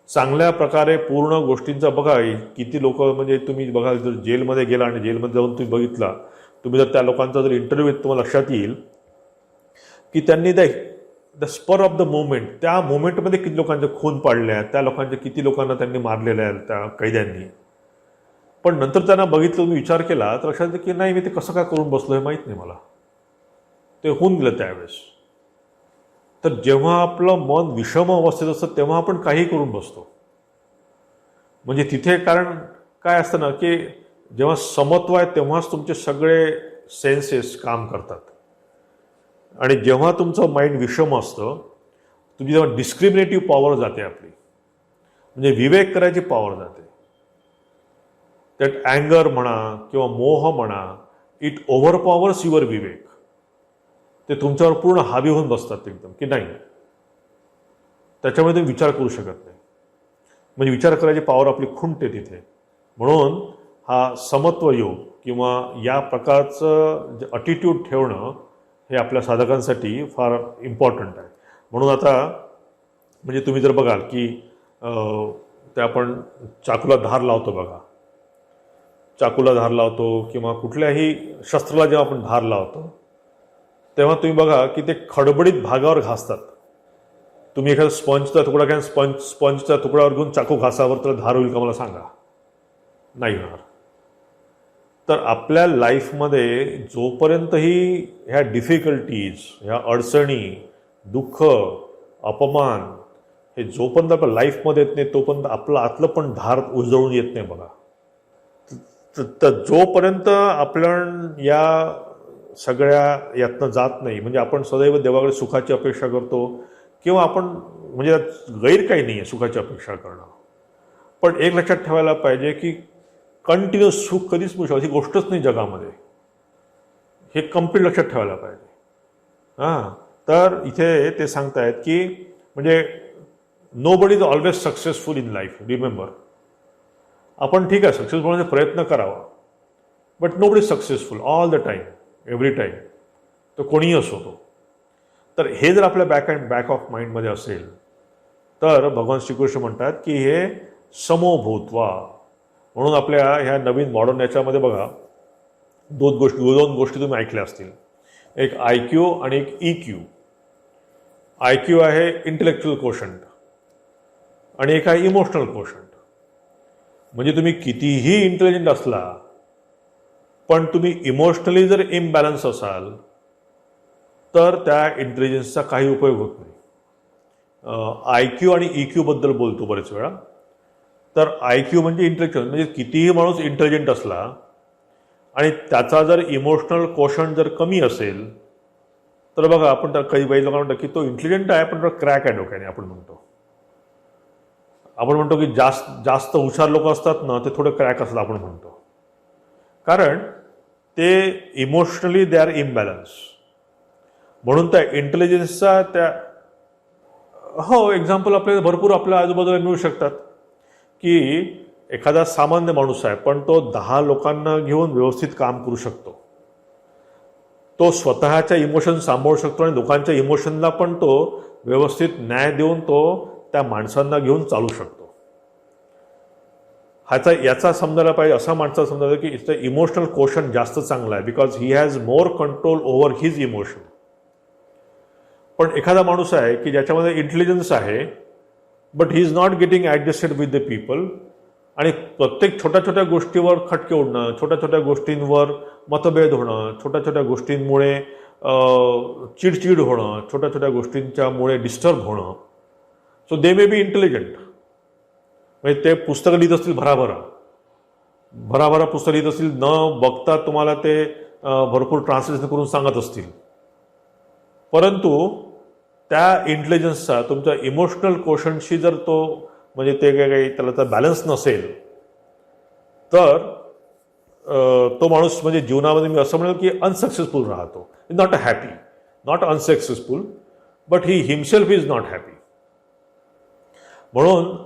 [SPEAKER 1] चांगल्या प्रकारे पूर्ण गोष्टींचा बघा किती लोक, म्हणजे तुम्ही बघा जर जेलमध्ये गेला आणि जेलमध्ये जाऊन तुम्ही बघितला, तुम्ही जर त्या लोकांचा जर इंटरव्ह्यू तुम्हाला लक्षात येईल की त्यांनी the spur of the moment, त्या मोमेंटमध्ये किती लोकांचे खून पाडले आहेत, त्या लोकांचे किती लोकांना त्यांनी मारलेले आहेत त्या कैद्यांनी. पण नंतर त्यांना बघितलं, तुम्ही विचार केला तर लक्षात येतं की नाही, मी ते कसं काय करून बसलो हे माहीत नाही मला, ते होऊन गेलं त्यावेळेस. तर जेव्हा आपलं मन विषम अवस्थेत असतं तेव्हा आपण काही करून बसतो. म्हणजे तिथे कारण काय असतं ना, की जेव्हा समत्व आहे तेव्हाच तुमचे सगळे सेन्सेस काम करतात. आणि जेव्हा तुमचं माइंड विषम असतं, तुमची जेव्हा डिस्क्रिमिनेटिव्ह पॉवर जाते आपली, म्हणजे विवेक करायची पॉवर जाते. त्यात अँगर म्हणा किंवा मोह म्हणा, इट ओव्हरपॉवर्स युअर विवेक. ते तुमच्यावर पूर्ण हावी होऊन बसतात एकदम, की नाही त्याच्यामुळे तुम्ही विचार करू शकत नाही. म्हणजे विचार करायची पॉवर आपली खुंटते तिथे. म्हणून हा समत्व योग किंवा या प्रकारचं जे अटिट्यूड ठेवणं हे आपल्या साधकांसाठी फार इम्पॉर्टंट आहे. म्हणून आता म्हणजे तुम्ही जर बघाल की ते आपण चाकूला धार लावतो बघा, चाकूला धार लावतो किंवा कुठल्याही शस्त्राला जेव्हा आपण धार लावतो तेव्हा तुम्ही बघा की ते खडबडीत भागावर घासतात. तुम्ही एखादा स्पंजचा तुकडा घ्या, स्पंजच्या तुकड्यावर घेऊन चाकू घासावर तर धार होईल का मला सांगा? नाही होणार. तर आपल्या लाईफमध्ये जोपर्यंतही ह्या डिफिकल्टीज, ह्या अडचणी, दुःख, अपमान हे जोपर्यंत आपल्या लाईफमध्ये येत नाही तोपर्यंत आपलं आतलं पण धार उजळून येत नाही बघा. तर जोपर्यंत आपण या सगळ्या यातनं जात नाही, म्हणजे आपण सदैव देवाकडे सुखाची अपेक्षा करतो किंवा आपण म्हणजे गैर काही नाही आहे सुखाची अपेक्षा करणं. पण एक लक्षात ठेवायला पाहिजे की कंटिन्युअस सुख कधीच मिळू शकत ही गोष्टच नाही जगामध्ये, हे कम्प्लीट लक्षात ठेवायला पाहिजे. तर इथे ते सांगतायत की म्हणजे nobody is always successful in life. Remember, आपण ठीक आहे सक्सेसफुल होण्याचा प्रयत्न करावा, but nobody successful all the time, every time, तो कोणीही असो तो. तर हे जर आपल्या बॅक ऑफ माइंडमध्ये असेल तर भगवान श्रीकृष्ण म्हणतात की हे समोभूत्वा. म्हणून आपल्या ह्या नवीन मॉडर्न याच्यामध्ये बघा दोन गोष्टी तुम्ही ऐकल्या असतील, एक IQ आणि एक EQ. IQ आहे इंटेलेक्च्युअल कोशंट आणि एक आहे इमोशनल कोशंट. म्हणजे तुम्ही कितीही इंटेलिजंट असला पण तुम्ही इमोशनली जर इम्बॅलन्स असाल तर त्या इंटेलिजन्सचा काही उपयोग होत नाही. IQ आणि EQ बद्दल बोलतो बरेच वेळा. तर IQ म्हणजे इंटेलेक्च्युअल, म्हणजे कितीही माणूस इंटेलिजंट असला आणि त्याचा जर इमोशनल कोशंट जर कमी असेल तर बघा, आपण काही लोकांना म्हणतो की तो इंटेलिजंट आहे पण क्रॅक आहे डोक्याने. आपण म्हणतो की जास्त हुशार लोक असतात ना ते थोडं क्रॅक असतात आपण म्हणतो, कारण ते इमोशनली दे आर इम्बॅलन्स. म्हणून त्या इंटेलिजन्सचा त्या एक्झाम्पल आपल्याला भरपूर आपल्या आजूबाजूला मिळू शकतात की एखादा सामान्य माणूस आहे पण तो 10 लोकांना घेऊन व्यवस्थित काम करू शकतो. तो स्वतःच्या इमोशन सांभाळू शकतो आणि लोकांच्या इमोशनला पण तो व्यवस्थित न्याय देऊन तो त्या माणसांना घेऊन चालू शकतो. याचा समजायला पाहिजे, असा माणसाला समजायला की इथं इमोशनल कोशंट जास्त चांगला आहे because he has more control over his emotion. पण एखादा माणूस आहे की ज्याच्यामध्ये इंटेलिजन्स आहे but he is not getting adjusted with the people आणि प्रत्येक छोट्या छोट्या गोष्टीवर खटके उडणं, छोट्या छोट्या गोष्टींवर मतभेद होणं, छोट्या छोट्या गोष्टींमुळे चिडचिड होणं, छोट्या छोट्या गोष्टींच्यामुळे डिस्टर्ब होणं. सो दे मे बी इंटेलिजंट, म्हणजे ते पुस्तकं लिहित असतील भराभरा पुस्तकं लिहित असतील, न बघता तुम्हाला ते भरपूर ट्रान्सलेशन करून सांगत असतील, परंतु त्या इंटेलिजन्सचा तुमच्या इमोशनल कोशंटशी जर तो म्हणजे ते काही त्याला तर बॅलन्स नसेल तर तो माणूस म्हणजे जीवनामध्ये मी असं म्हणेल की अनसक्सेसफुल राहतो. Not happy, not unsuccessful, but he himself is not happy. म्हणून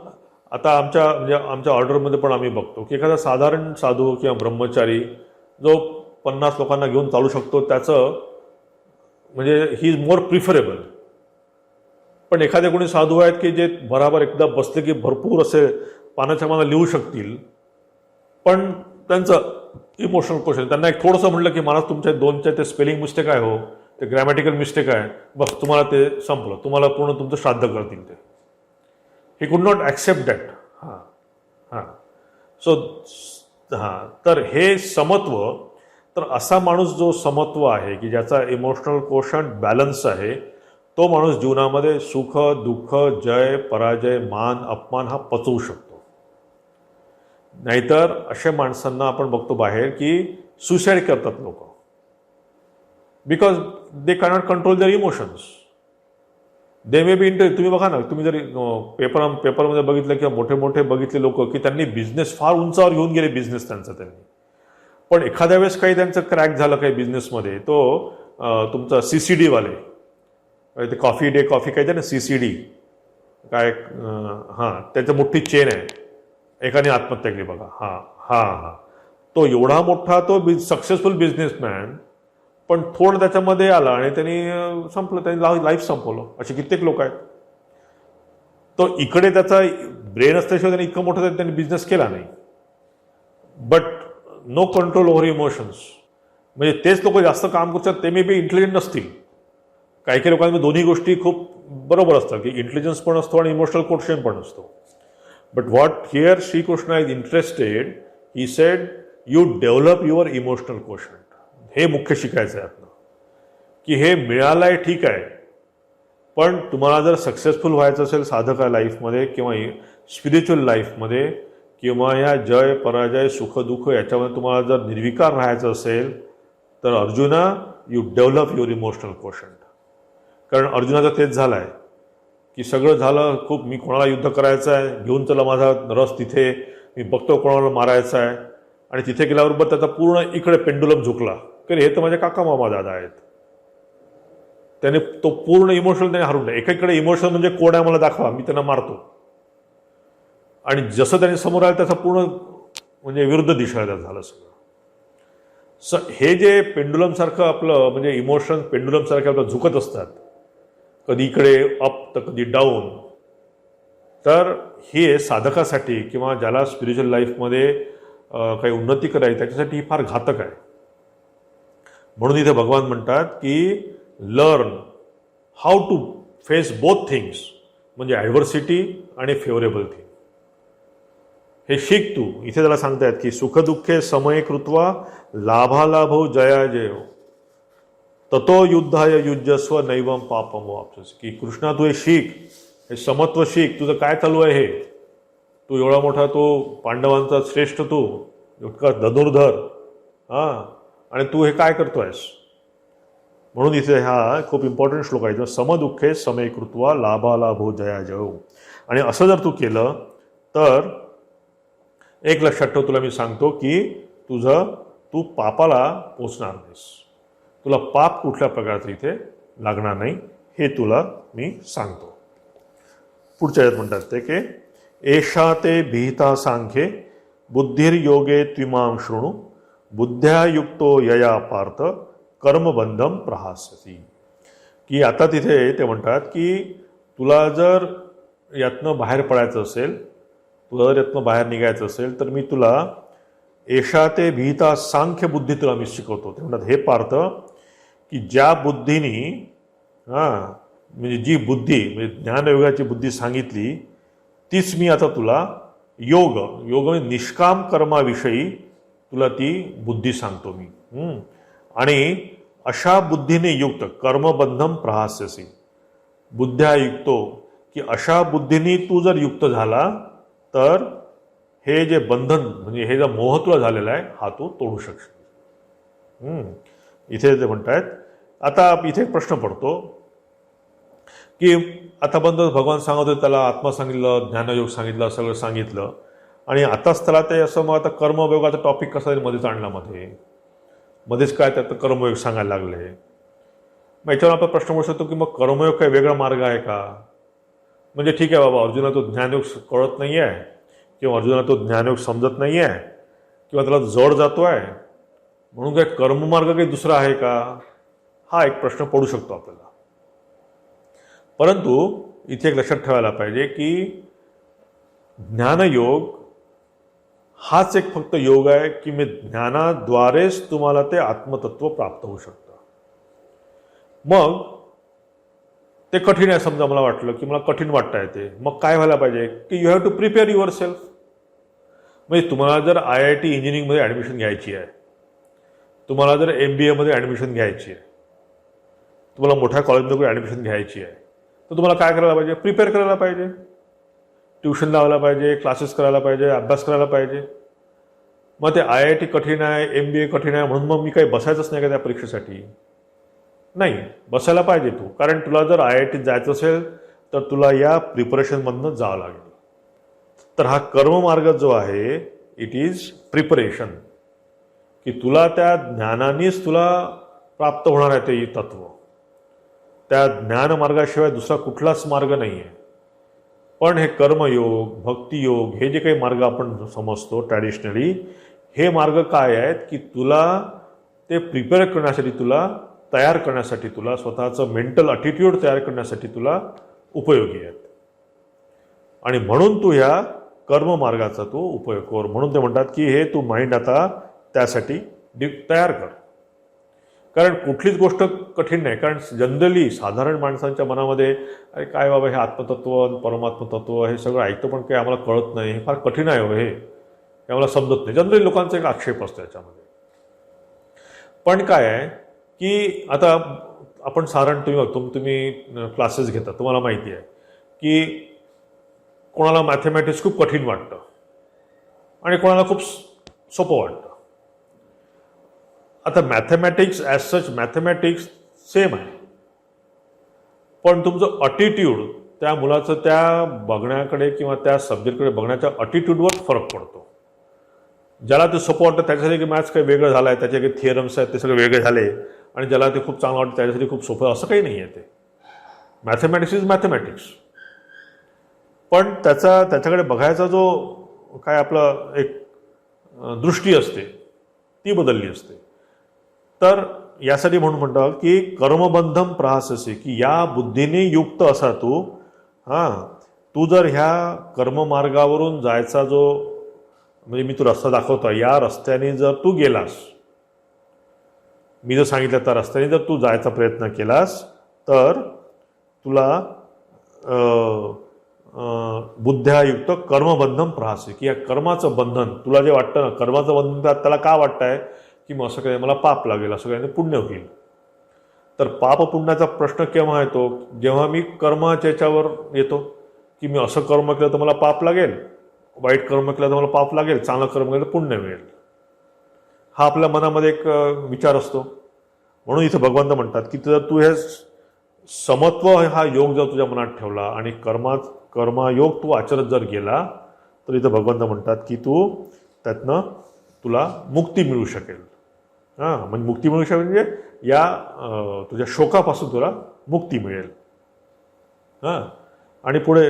[SPEAKER 1] आता आमच्या ऑर्डरमध्ये पण आम्ही बघतो की एखादा साधारण साधू किंवा ब्रह्मचारी जो 50 लोकांना घेऊन चालू शकतो त्याचं म्हणजे ही इज मोर प्रिफरेबल. पण एखादे कोणी साधू आहेत की जे बराबर एकदा बसले की भरपूर असे पानाच्या पानं लिहू शकतील, पण त्यांचं इमोशनल क्वेश्चन, त्यांना एक थोडंसं म्हटलं की मला तुमच्या 2च्या ते स्पेलिंग मिस्टेक आहे हो, ते ग्रॅमॅटिकल मिस्टेक आहे, बस तुम्हाला ते संपलं, तुम्हाला पूर्ण तुमचं श्राद्ध करतील ते. He could not accept that. तर हे समत्व, तर असा माणूस जो समत्व आहे की ज्याचा इमोशनल कोशंट बॅलन्स आहे तो माणूस जीवनामध्ये सुख दुःख जय पराजय मान अपमान हा पचवू शकतो. नाहीतर अशा माणसांना आपण बघतो बाहेर की सुसाईड करतात लोक because they cannot control their emotions. They may be तुम्ही बघा ना, तुम्ही जरी पेपरमध्ये बघितलं किंवा मोठे मोठे बघितले लोक की त्यांनी बिझनेस फार उंचावर घेऊन गेले, बिझनेस त्यांचा त्यांनी, पण एखाद्या वेळेस काही त्यांचं क्रॅक झालं काही बिझनेसमध्ये, तो तुमचा CCD वाले ते कॉफी डे कॉफी काय ना CCD काय, त्याचं मोठी चेन आहे, एकाने आत्महत्या केली बघा. तो एवढा मोठा तो सक्सेसफुल बिझनेसमॅन, पण थोडं त्याच्यामध्ये आला आणि त्यांनी संपलं, त्यांनी लाईफ संपवलं. असे कित्येक लोक आहेत. तो इकडे त्याचा ब्रेन असल्याशिवाय त्यांनी इतकं मोठं त्यांनी बिझनेस केला नाही, but no control over emotions. म्हणजे तेच लोक जास्त काम करतात, ते मे बी इंटेलिजंट नसतील. काही काही लोकांमध्ये दोन्ही गोष्टी खूप बरोबर असतात की इंटेलिजन्स पण असतो आणि इमोशनल कोशंट पण असतो. But what here Shrikrishna is interested, he said you develop your emotional quotient. हे मुख्य शिकायचं आहे आपलं की हे मिळालं आहे ठीक आहे, पण तुम्हाला जर सक्सेसफुल व्हायचं असेल साधका लाईफमध्ये किंवा स्पिरिच्युअल लाईफमध्ये किंवा या जय पराजय सुख दुःख याच्यामध्ये तुम्हाला जर निर्विकार राहायचं असेल तर Arjuna you develop your emotional quotient. कारण अर्जुनाचं तेच झालं आहे की सगळं झालं खूप, मी कोणाला युद्ध करायचं आहे, घेऊन चला माझा रस तिथे, मी बघतो कोणाला मारायचं आहे, आणि तिथे गेल्याबरोबर त्याचा पूर्ण इकडे पेंडुलम झुकला की हे तर माझे काका मामा दादा आहेत. त्याने तो पूर्ण इमोशनल त्याने हरवलं. एकीकडे इमोशनल म्हणजे कोण आहे मला दाखवा, मी त्यांना मारतो, आणि जसं त्याने समोर आलं त्याचा पूर्ण म्हणजे विरुद्ध दिशेला झालं सगळं. हे जे पेंडुलमसारखं आपलं म्हणजे इमोशन पेंडुलमसारखे आपलं झुकत असतात, कधी इकडे अप तर कधी डाऊन, तर हे साधकासाठी किंवा ज्याला स्पिरिच्युअल लाईफमध्ये काही उन्नती करायची त्याच्यासाठी ही फार घातक आहे. म्हणून इथे भगवान म्हणतात की learn how to face both things, म्हणजे ॲडव्हर्सिटी आणि फेवरेबल थिंग. हे शिक तू. इथे त्याला सांगतायत की सुखदुःखे समय कृत्वा लाभालाभो जया जयो ततो युद्धाय युज्यस्व नैवम पापमो आपस. की कृष्णा तू हे शिक, हे समत्व शिक. तुझं काय चालू आहे हे? तू एवढा मोठा तो पांडवांचा श्रेष्ठ तू इतका धनुर्धर, आणि तू हे काय करतोयस? म्हणून इथे हा खूप इम्पॉर्टंट श्लोक आहे. समदुःखे समय कृत्वा लाभालाभो जया जयो. आणि असं जर तू केलं तर एक लक्षात ठेव, तुला मी सांगतो की तू पापाला पोचणार नाहीस. तुला पाप कुठल्या प्रकारचं इथे लागणार नाही, हे तुला मी सांगतो. पुढच्या यात म्हणतात ते की एषा ते भीता सांख्ये बुद्धिर्योगे त्विमां शृणु बुद्ध्या युक्तो यया पार्थ कर्मबंधम प्रहास्यसी. की आता तिथे ते म्हणतात की तुला जर यातनं बाहेर पडायचं असेल, तुला जर यातनं बाहेर निघायचं असेल, तर मी तुला एषा ते भीता सांख्य बुद्धी तुला मी शिकवतो. ते म्हणतात हे पार्थ की ज्या बुद्धीनी म्हणजे जी बुद्धी म्हणजे ज्ञानयोगाची बुद्धी सांगितली तीच मी आता तुला योग म्हणजे निष्काम कर्माविषयी तुला ती बुद्धी सांगतो मी. आणि अशा बुद्धीने युक्त कर्मबंधम प्रहास्यसी. बुद्ध्या युक्तो, की अशा बुद्धीने तू जर युक्त झाला तर हे जे बंधन म्हणजे हे जो मोह तुला झालेला आहे हा तू तोडू शकशील. इथे ते म्हणतायत. आता इथे एक प्रश्न पडतो की आतापर्यंत भगवान सांगत होते, त्याला आत्मा सांगितलं, ज्ञानयोग सांगितलं, सगळं सांगितलं, आणि आताच त्याला ते असं मग आता कर्मयोगाचा टॉपिक कसा मध्येच आणला, मध्येच काय त्यात कर्मयोग सांगायला लागले. मग याच्यावर आपला प्रश्न पडू शकतो की मग कर्मयोग काय वेगळा मार्ग आहे का? म्हणजे ठीक आहे बाबा, अर्जुनाला तो ज्ञानयोग कळत नाही आहे, किंवा अर्जुनाला तो ज्ञानयोग समजत नाही आहे, किंवा त्याला जड जातो आहे, म्हणून काय कर्ममार्ग काही दुसरा आहे का? हा एक प्रश्न पडू शकतो आपल्याला. परंतु इथे एक लक्षात ठेवायला पाहिजे की ज्ञानयोग हाच एक फक्त योग आहे की मी ज्ञानाद्वारेच तुम्हाला ते आत्मतत्व प्राप्त होऊ शकतं. मग ते कठीण आहे, समजा मला वाटलं की मला कठीण वाटतं आहे ते, मग काय व्हायला पाहिजे की you have to prepare yourself. म्हणजे तुम्हाला जर IIT इंजिनिअरिंगमध्ये ॲडमिशन घ्यायची आहे, तुम्हाला जर MBA मध्ये ॲडमिशन घ्यायची आहे, तुम्हाला मोठ्या कॉलेजमध्ये ॲडमिशन घ्यायची आहे, तर तुम्हाला काय करायला पाहिजे? प्रिपेअर करायला पाहिजे, ट्युशन लावायला पाहिजे, क्लासेस करायला पाहिजे, अभ्यास करायला पाहिजे. मग ते IIT कठीण आहे, MBA कठीण आहे म्हणून मग मी काही बसायचंच नाही का त्या परीक्षेसाठी? नाही, बसायला पाहिजे तू. कारण तुला जर IIT जायचं असेल तर तुला या प्रिपरेशनमधनं जावं लागेल. तर हा कर्ममार्ग जो आहे इट इज प्रिपरेशन, की तुला त्या ज्ञानानेच तुला प्राप्त होणार आहे ते तत्व. त्या ज्ञानमार्गाशिवाय दुसरा कुठलाच मार्ग नाही आहे. पण हे कर्मयोग, भक्तियोग हे जे काही मार्ग आपण समजतो ट्रॅडिशनली, हे मार्ग काय आहेत की तुला ते प्रिपेअर करण्यासाठी, तुला तयार करण्यासाठी, तुला स्वतःचं मेंटल ॲटिट्यूड तयार करण्यासाठी तुला उपयोगी आहेत. आणि म्हणून तू ह्या कर्ममार्गाचा तू उपयोग कर. म्हणून ते म्हणतात की हे तू माइंड आता त्यासाठी तयार कर. कारण कुठलीच गोष्ट कठीण नाही. कारण जनरली साधारण माणसांच्या मनामध्ये अरे काय बाबा हे आत्मतत्व, परमात्मतत्व हे सगळं ऐकतो पण काही आम्हाला कळत नाही, हे फार कठीण आहे हो, हे आम्हाला समजत नाही. जनरली लोकांचा एक आक्षेप असतो याच्यामध्ये. पण काय आहे की आता आपण साधारण तुम्ही क्लासेस घेता, तुम्हाला माहिती आहे की कोणाला मॅथमॅटिक्स खूप कठीण वाटतं आणि कोणाला खूप सोपं वाटतं. आता mathematics as such mathematics same आहे, पण तुमचं ॲटिट्यूड त्या मुलाचं त्या बघण्याकडे किंवा त्या सब्जेक्टकडे बघण्याच्या ॲटिट्यूडवर फरक पडतो. ज्याला ते सोपं वाटतं त्याच्यासाठी की मॅथ्स काही वेगळं झालं आहे, त्याचे काही थिअरम्स आहेत ते सगळे वेगळे झाले, आणि ज्याला ते खूप चांगलं वाटतं त्याच्यासाठी खूप सोपं, असं काही नाही आहे. ते मॅथमॅटिक्स इज मॅथमॅटिक्स. पण त्याच्याकडे बघायचा जो काय आपला एक दृष्टी असते ती बदलली असते. तर यासाठी म्हणून म्हणतात की कर्मबंधम प्रहास्यसी, की या बुद्धीने युक्त असा तू जर ह्या कर्ममार्गावरून जायचा जो म्हणजे मी तू रस्ता दाखवतो, या रस्त्याने जर तू गेलास, मी जर सांगितलं त्या रस्त्याने जर तू जायचा प्रयत्न केलास, तर तुला बुद्ध्यायुक्त कर्मबंधन प्रहासी, की या कर्माचं बंधन तुला जे वाटतं ना, कर्माचं बंधन त्याला का वाटतंय की मग असं काही मला पाप लागेल, असं काही पुण्य होईल. तर पाप पुण्याचा प्रश्न केव्हा येतो, जेव्हा मी कर्माच्या याच्यावर येतो की मी असं कर्म केलं तर मला पाप लागेल, वाईट कर्म केलं तर मला पाप लागेल, चांगलं कर्म केलं तर पुण्य मिळेल. हा आपल्या मनामध्ये एक विचार असतो. म्हणून इथं भगवंत म्हणतात की तू हे समत्व हा योग जर तुझ्या मनात ठेवला आणि कर्मयोग तू आचरत जर गेला तर इथं भगवंत म्हणतात की तू त्यातनं तुला मुक्ती मिळू शकेल. हां, म्हणजे मुक्ती मिळू शकेल म्हणजे या तुझ्या शोकापासून तुला मुक्ती मिळेल. हां, आणि पुढे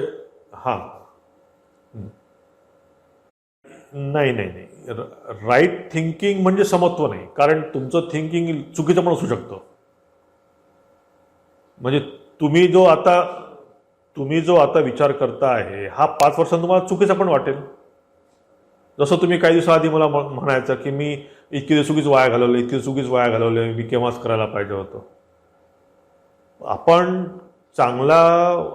[SPEAKER 1] हां, नाही नाही नाही, राईट थिंकिंग म्हणजे समत्व नाही, कारण तुमचं थिंकिंग चुकीचं पण असू शकतं. म्हणजे तुम्ही जो आता विचार करता आहे हा 5 वर्षांत तुम्हाला चुकीचा पण वाटेल. जसं तुम्ही काही दिवसाआधी मला म्हणायचं की मी इतके चुकीच वाया घालवले, मी केव्हाच करायला पाहिजे होतं. आपण चांगला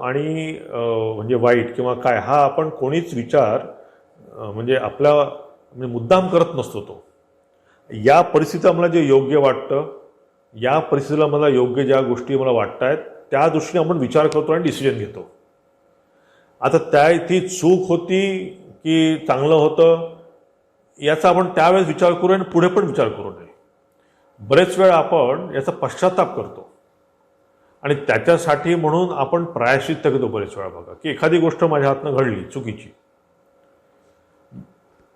[SPEAKER 1] आणि म्हणजे वाईट किंवा काय हा आपण कोणीच विचार म्हणजे आपला म्हणजे मुद्दाम करत नसतो. तो या परिस्थितीला मला जे योग्य वाटतं, या परिस्थितीला मला योग्य ज्या गोष्टी मला वाटत आहेत त्या दृष्टीने आपण विचार करतो आणि डिसिजन घेतो. आता ती चूक होती की चांगलं होतं याचा आपण त्यावेळेस विचार करू आणि पुढे पण विचार करू नये. बरेच वेळा आपण याचा पश्चाताप करतो आणि त्याच्यासाठी म्हणून आपण प्रायश्चित्त घेतो बरेच वेळा. बघा की एखादी गोष्ट माझ्या हातनं घडली चुकीची,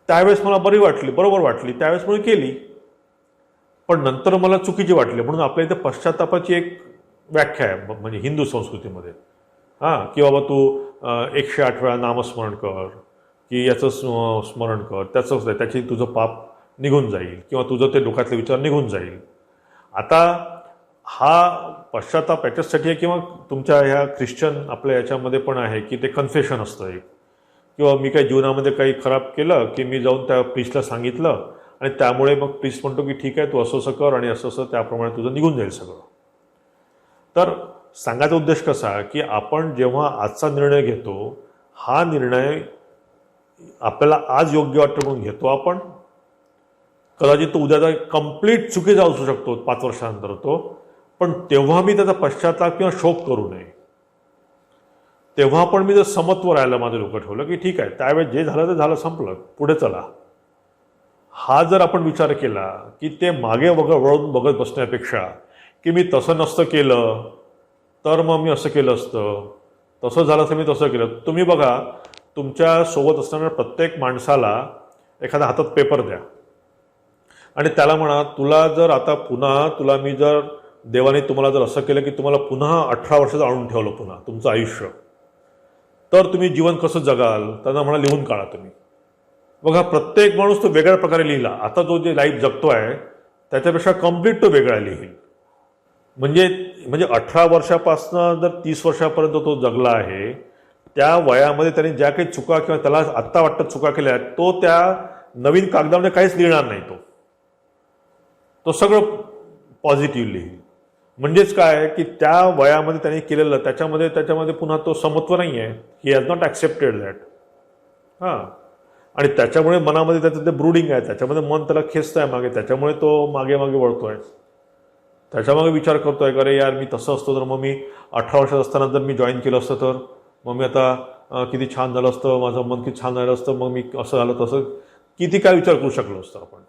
[SPEAKER 1] त्यावेळेस मला बरोबर वाटली, त्यावेळेस मी केली, पण नंतर मला चुकीची वाटली. म्हणून आपल्या इथे पश्चातापाची एक व्याख्या आहे म्हणजे हिंदू संस्कृतीमध्ये. हां, की बाबा तू 108 वेळा नामस्मरण कर, की याचं स्मरण कर, त्याची तुझं पाप निघून जाईल किंवा तुझं ते डोक्यातले विचार निघून जाईल. आता हा पश्चाताप याच्यासाठी आहे किंवा तुमच्या ह्या ख्रिश्चन आपल्या याच्यामध्ये पण आहे की ते कन्फेशन असतं एक, किंवा मी काही जीवनामध्ये काही खराब केलं की मी जाऊन त्या प्रीस्टला सांगितलं आणि त्यामुळे मग प्रीस्ट म्हणतो की ठीक आहे तू असं कर आणि असं त्याप्रमाणे तुझं निघून जाईल सगळं. तर सांगायचा उद्देश कसा की आपण जेव्हा आजचा निर्णय घेतो हा निर्णय आपल्याला आज योग्य वाटतं म्हणून घेतो आपण, कदाचित तो उद्याचा कम्प्लीट चुकीचा असू शकतो 5 वर्षानंतर तो, पण तेव्हा मी त्याचा पश्चाताप किंवा शोक करू नये. तेव्हा पण मी जर समत्व राहिलं माझं डोकं ठेवलं की ठीक आहे त्यावेळेस जे झालं ते झालं, संपलं, पुढे चला. हा जर आपण विचार केला की ते मागे वळून बघत बसण्यापेक्षा की मी तसं नसतं केलं तर मग मी असं केलं असतं, तसं झालं तर मी तसं केलं. तुम्ही बघा तुमच्या सोबत असणाऱ्या प्रत्येक माणसाला एखाद्या हातात पेपर द्या आणि त्याला म्हणा तुला जर आता पुन्हा देवाने तुम्हाला जर असं केलं की तुम्हाला पुन्हा 18 वर्षाचं आणून ठेवलं पुन्हा तुमचं आयुष्य, तर तुम्ही जीवन कसं जगाल त्यांना म्हणा लिहून काढा तुम्ही. बघा प्रत्येक माणूस तो वेगळ्या प्रकारे लिहिला. आता जे लाईफ जगतो आहे त्याच्यापेक्षा कम्प्लीट तो वेगळा लिहिल. म्हणजे 18 वर्षापासून जर 30 वर्षापर्यंत तो जगला आहे त्या वयामध्ये त्याने ज्या काही चुका किंवा त्याला आत्ता वाटतं चुका केल्या आहेत तो त्या नवीन कागदामध्ये काहीच लिहिणार नाही. तो सगळं पॉझिटिव्ह लिहिल. म्हणजेच काय की त्या वयामध्ये त्याने केलेलं त्याच्यामध्ये पुन्हा तो समत्व नाही आहे. He has not accepted that. हां, आणि त्याच्यामुळे मनामध्ये त्याचं ते ब्रूडिंग आहे, त्याच्यामध्ये मन त्याला खेचतं आहे मागे, त्याच्यामुळे तो मागे वळतो आहे. त्याच्यामागे विचार करतो आहे की अरे यार मी तसं असतो तर मग मी 18 वर्षात असताना जर मी जॉईन केलं असतं तर मग मी आता किती छान झालं असतं, माझं मन किती छान झालं असतं, मग मी असं झालं तसं किती काय विचार करू शकलो असतं आपण,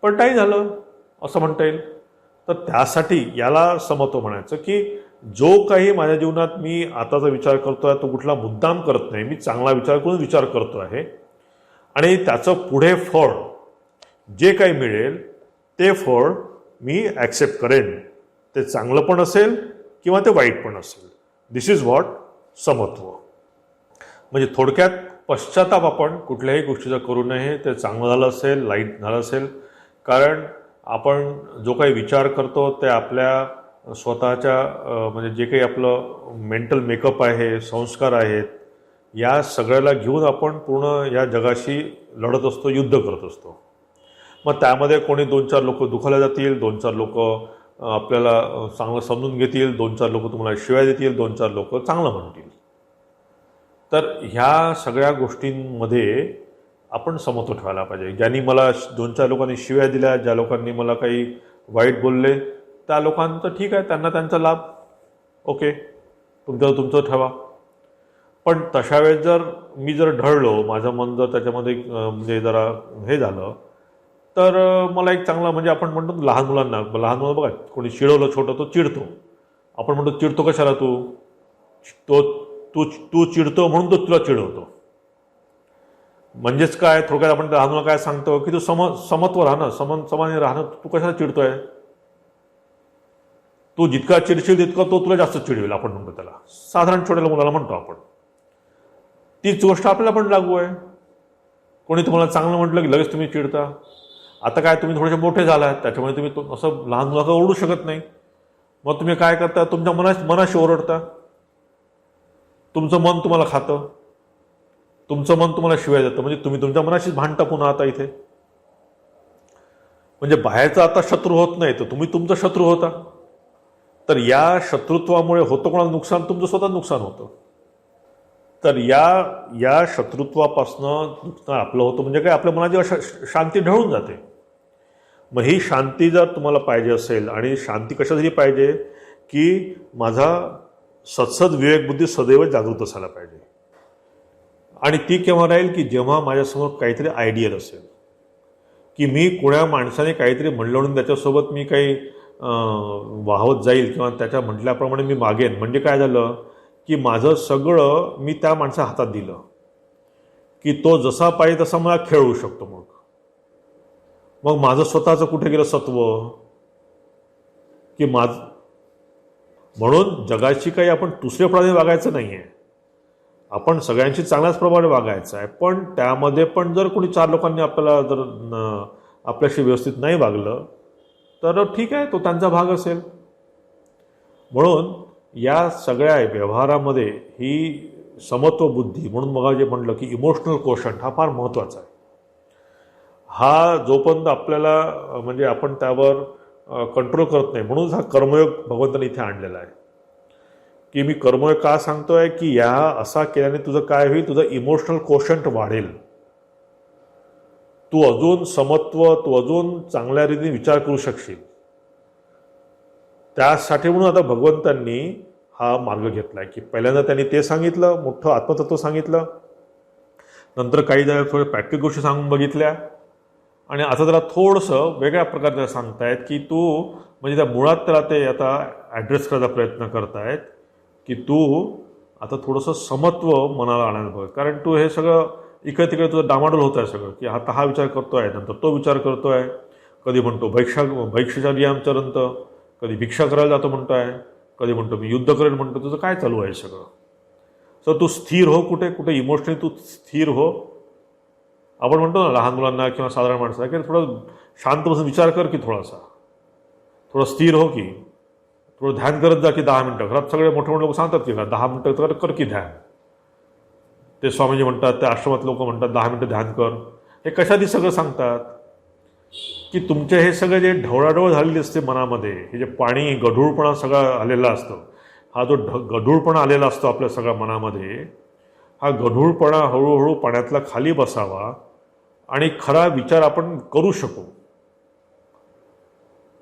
[SPEAKER 1] पण नाही झालं असं म्हणता येईल. तर त्यासाठी याला समत्व म्हणायचं की जो काही माझ्या जीवनात मी आताचा विचार करतो आहे तो कुठला मुद्दाम करत नाही, मी चांगला विचार करून विचार करतो आहे आणि त्याचं पुढे फळ जे काही मिळेल ते फळ मी ॲक्सेप्ट करेन, ते चांगलं पण असेल किंवा ते वाईट पण असेल. दिस इज व्हॉट समत्व. म्हणजे थोडक्यात पश्चाताप आपण कुठल्याही गोष्टीचा करू नये. ते चांगलं झालं असेल, वाईट झालं असेल, कारण आपण जो काही विचार करतो ते आपल्या स्वतःच्या म्हणजे जे काही आपलं मेंटल मेकअप आहे, संस्कार आहेत, या सगळ्याला घेऊन आपण पूर्ण या जगाशी लढत असतो, युद्ध करत असतो. मग त्यामध्ये कोणी 2-4 लोक दुखावले जातील, 2-4 लोक आपल्याला चांगलं समजून घेतील, 2-4 लोक तुम्हाला शिव्या देतील, 2-4 लोक चांगलं म्हणतील. तर ह्या सगळ्या गोष्टींमध्ये आपण समत्व ठेवायला पाहिजे. ज्यांनी मला 2-4 लोकांनी शिव्या दिल्या, ज्या लोकांनी मला काही वाईट बोलले, त्या लोकांचं ठीक आहे, त्यांना त्यांचा लाभ, ओके, तुमचं ठेवा. पण तशा वेळेस जर मी जर ढळलो, माझं मन जर त्याच्यामध्ये म्हणजे जरा हे झालं, तर मला एक चांगला म्हणजे आपण म्हणतो लहान मुलं बघा, कोणी चिडवलं छोटं तो चिडतो. आपण म्हणतो चिडतो कशाला तू, तू चिडतो म्हणून तो तुला चिडवतो. म्हणजेच काय, थोडक्यात आपण लहान मुलं काय सांगतो की तू समत्व राहणं, समाने राहणं, तू कशाला चिडतोय, तू जितका चिडशील तितका तो तुला जास्त चिडवेल, आपण म्हणतो त्याला. साधारण छोट्या मुलाला म्हणतो आपण. तीच गोष्ट आपल्याला पण लागू आहे. कोणी तुम्हाला चांगलं म्हटलं की लगेच तुम्ही चिडता. आता काय, तुम्ही थोडेसे मोठे झालात, त्याच्यामुळे तुम्ही असं लहान मुलाला ओरडू शकत नाही. मग तुम्ही काय करता, तुमच्या मनाशी ओरडता. तुमचं मन तुम्हाला खातं, तुमचं मन तुम्हाला शिवाय देतं. म्हणजे तुम्ही तुमच्या मनाशीच भांडता पुन्हा आता इथे. म्हणजे बाहेरचा आता शत्रू होत नाही, तर तुम्ही तुमचा शत्रू होता. तर या शत्रुत्वामुळे होतं कोणाला नुकसान, तुमचं स्वतः नुकसान होतं. तर या शत्रुत्वापासनं नुकसान आपलं होतं. म्हणजे काय, आपल्या मनाची शांती ढळून जाते. मग ही शांती जर तुम्हाला पाहिजे असेल, आणि शांती कशासाठी पाहिजे, की माझा सत्सद विवेकबुद्धी सदैव जागृत असायला पाहिजे. आणि ती केव्हा राहील, की जेव्हा माझ्यासमोर काहीतरी आयडियल असेल, की मी कोण्या माणसाने काहीतरी म्हणलं म्हणून त्याच्यासोबत मी काही वाहवत जाईल किंवा त्याच्या म्हटल्याप्रमाणे मी मागेन. म्हणजे काय झालं, की माझं सगळं मी त्या माणसा हातात दिलं, की तो जसा पाहिजे तसा मला खेळवू शकतो. मग माझं स्वतःचं कुठे गेलं सत्व, की म्हणून जगाची काही आपण दुसऱ्याप्रमाणे वागायचं नाही आहे. आपण सगळ्यांशी चांगल्याच प्रमाणे वागायचं आहे. पण त्यामध्ये पण जर कोणी 4 लोकांनी आपल्याला जर आपल्याशी व्यवस्थित नाही वागलं, तर ठीक आहे, तो त्यांचा भाग असेल. म्हणून या सगळ्या व्यवहारामध्ये ही समत्व बुद्धी, म्हणून मग जे म्हणलं की इमोशनल कोशंट हा फार महत्त्वाचा आहे. हा जोपर्यंत आपल्याला म्हणजे आपण त्यावर कंट्रोल करत नाही, म्हणून हा कर्मयोग भगवंताने इथे आणलेला आहे. की मी कर्मयोग का सांगतोय, की या असा केल्याने तुझं काय होईल, तुझं इमोशनल कोशंट वाढेल. तू अजून समत्व, तू अजून चांगल्या रीतीने विचार करू शकशील. त्यासाठी म्हणून आता भगवंतांनी हा मार्ग घेतलाय, की पहिल्यांदा त्यांनी ते सांगितलं, मोठं आत्मतत्व सांगितलं, नंतर काही जागा थोड्या प्रॅक्टिकल गोष्टी सांगून बघितल्या, आणि आता जरा थोडंसं वेगळ्या प्रकारे सांगतायत, की तू म्हणजे त्या मुळात त्याला ते आता ॲड्रेस करायचा प्रयत्न करतायत, की तू आता थोडंसं समत्व मनाला आणायला बघ. कारण तू हे सगळं इकडे तिकडे तुझं डामाडोल होत आहे सगळं, की आता हा विचार करतोय, नंतर तो विचार करतोय, कधी म्हणतो भैक्षाचार्याम चरंत, कधी भिक्षा करायला जातो म्हणतोय, कधी म्हणतो मी युद्ध करेन म्हणतो. तुझं काय चालू आहे सगळं. सो तू स्थिर हो, कुठे कुठे इमोशनली तू स्थिर हो. आपण म्हणतो ना लहान मुलांना किंवा साधारण माणसाला, की थोडं शांत बसून विचार कर, की थोडं स्थिर हो, की थोडं ध्यान करत जा, की 10 मिनटं. घरात सगळे मोठे मोठे लोक सांगतात की 10 मिनटं कर की ध्यान. ते स्वामीजी म्हणतात, त्या आश्रमात लोक म्हणतात 10 मिनटं ध्यान कर. हे कशासाठी सगळं सांगतात, की तुमचे हे सगळे जे ढवळाढवळ झालेली असते मनामध्ये, हे जे पाणी गढूळपणा सगळा आलेला असतो, हा जो गढूळपणा आलेला असतो आपल्या सगळ्या मनामध्ये, हा गढूळपणा हळूहळू पाण्यातला खाली बसावा आणि खरा विचार आपण करू शकू.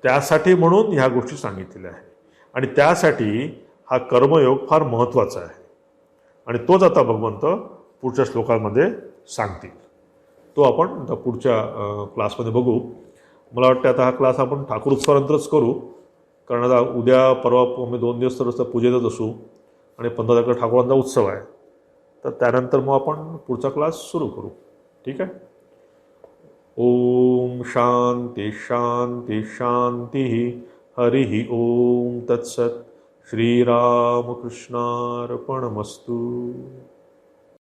[SPEAKER 1] त्यासाठी म्हणून ह्या गोष्टी सांगितलेल्या आहेत. आणि त्यासाठी हा कर्मयोग फार महत्त्वाचा आहे. आणि तोच आता भगवंत पुढच्या श्लोकांमध्ये सांगतील. तो आपण आता पुढच्या क्लासमध्ये बघू. मला वाटतं आता हा क्लास आपण ठाकूर उत्सवानंतरच करू, कारण आता उद्या परवा आम्ही 2 दिवस तर पूजेतच असू, आणि 15 तारखेला ठाकूरांचा उत्सव आहे. तर त्यानंतर मग आपण पुढचा क्लास सुरू करू. ठीक आहे. ओम शांती शांती शांती. हरि ओम तत्सत. श्रीरामकृष्णार्पणमस्तु.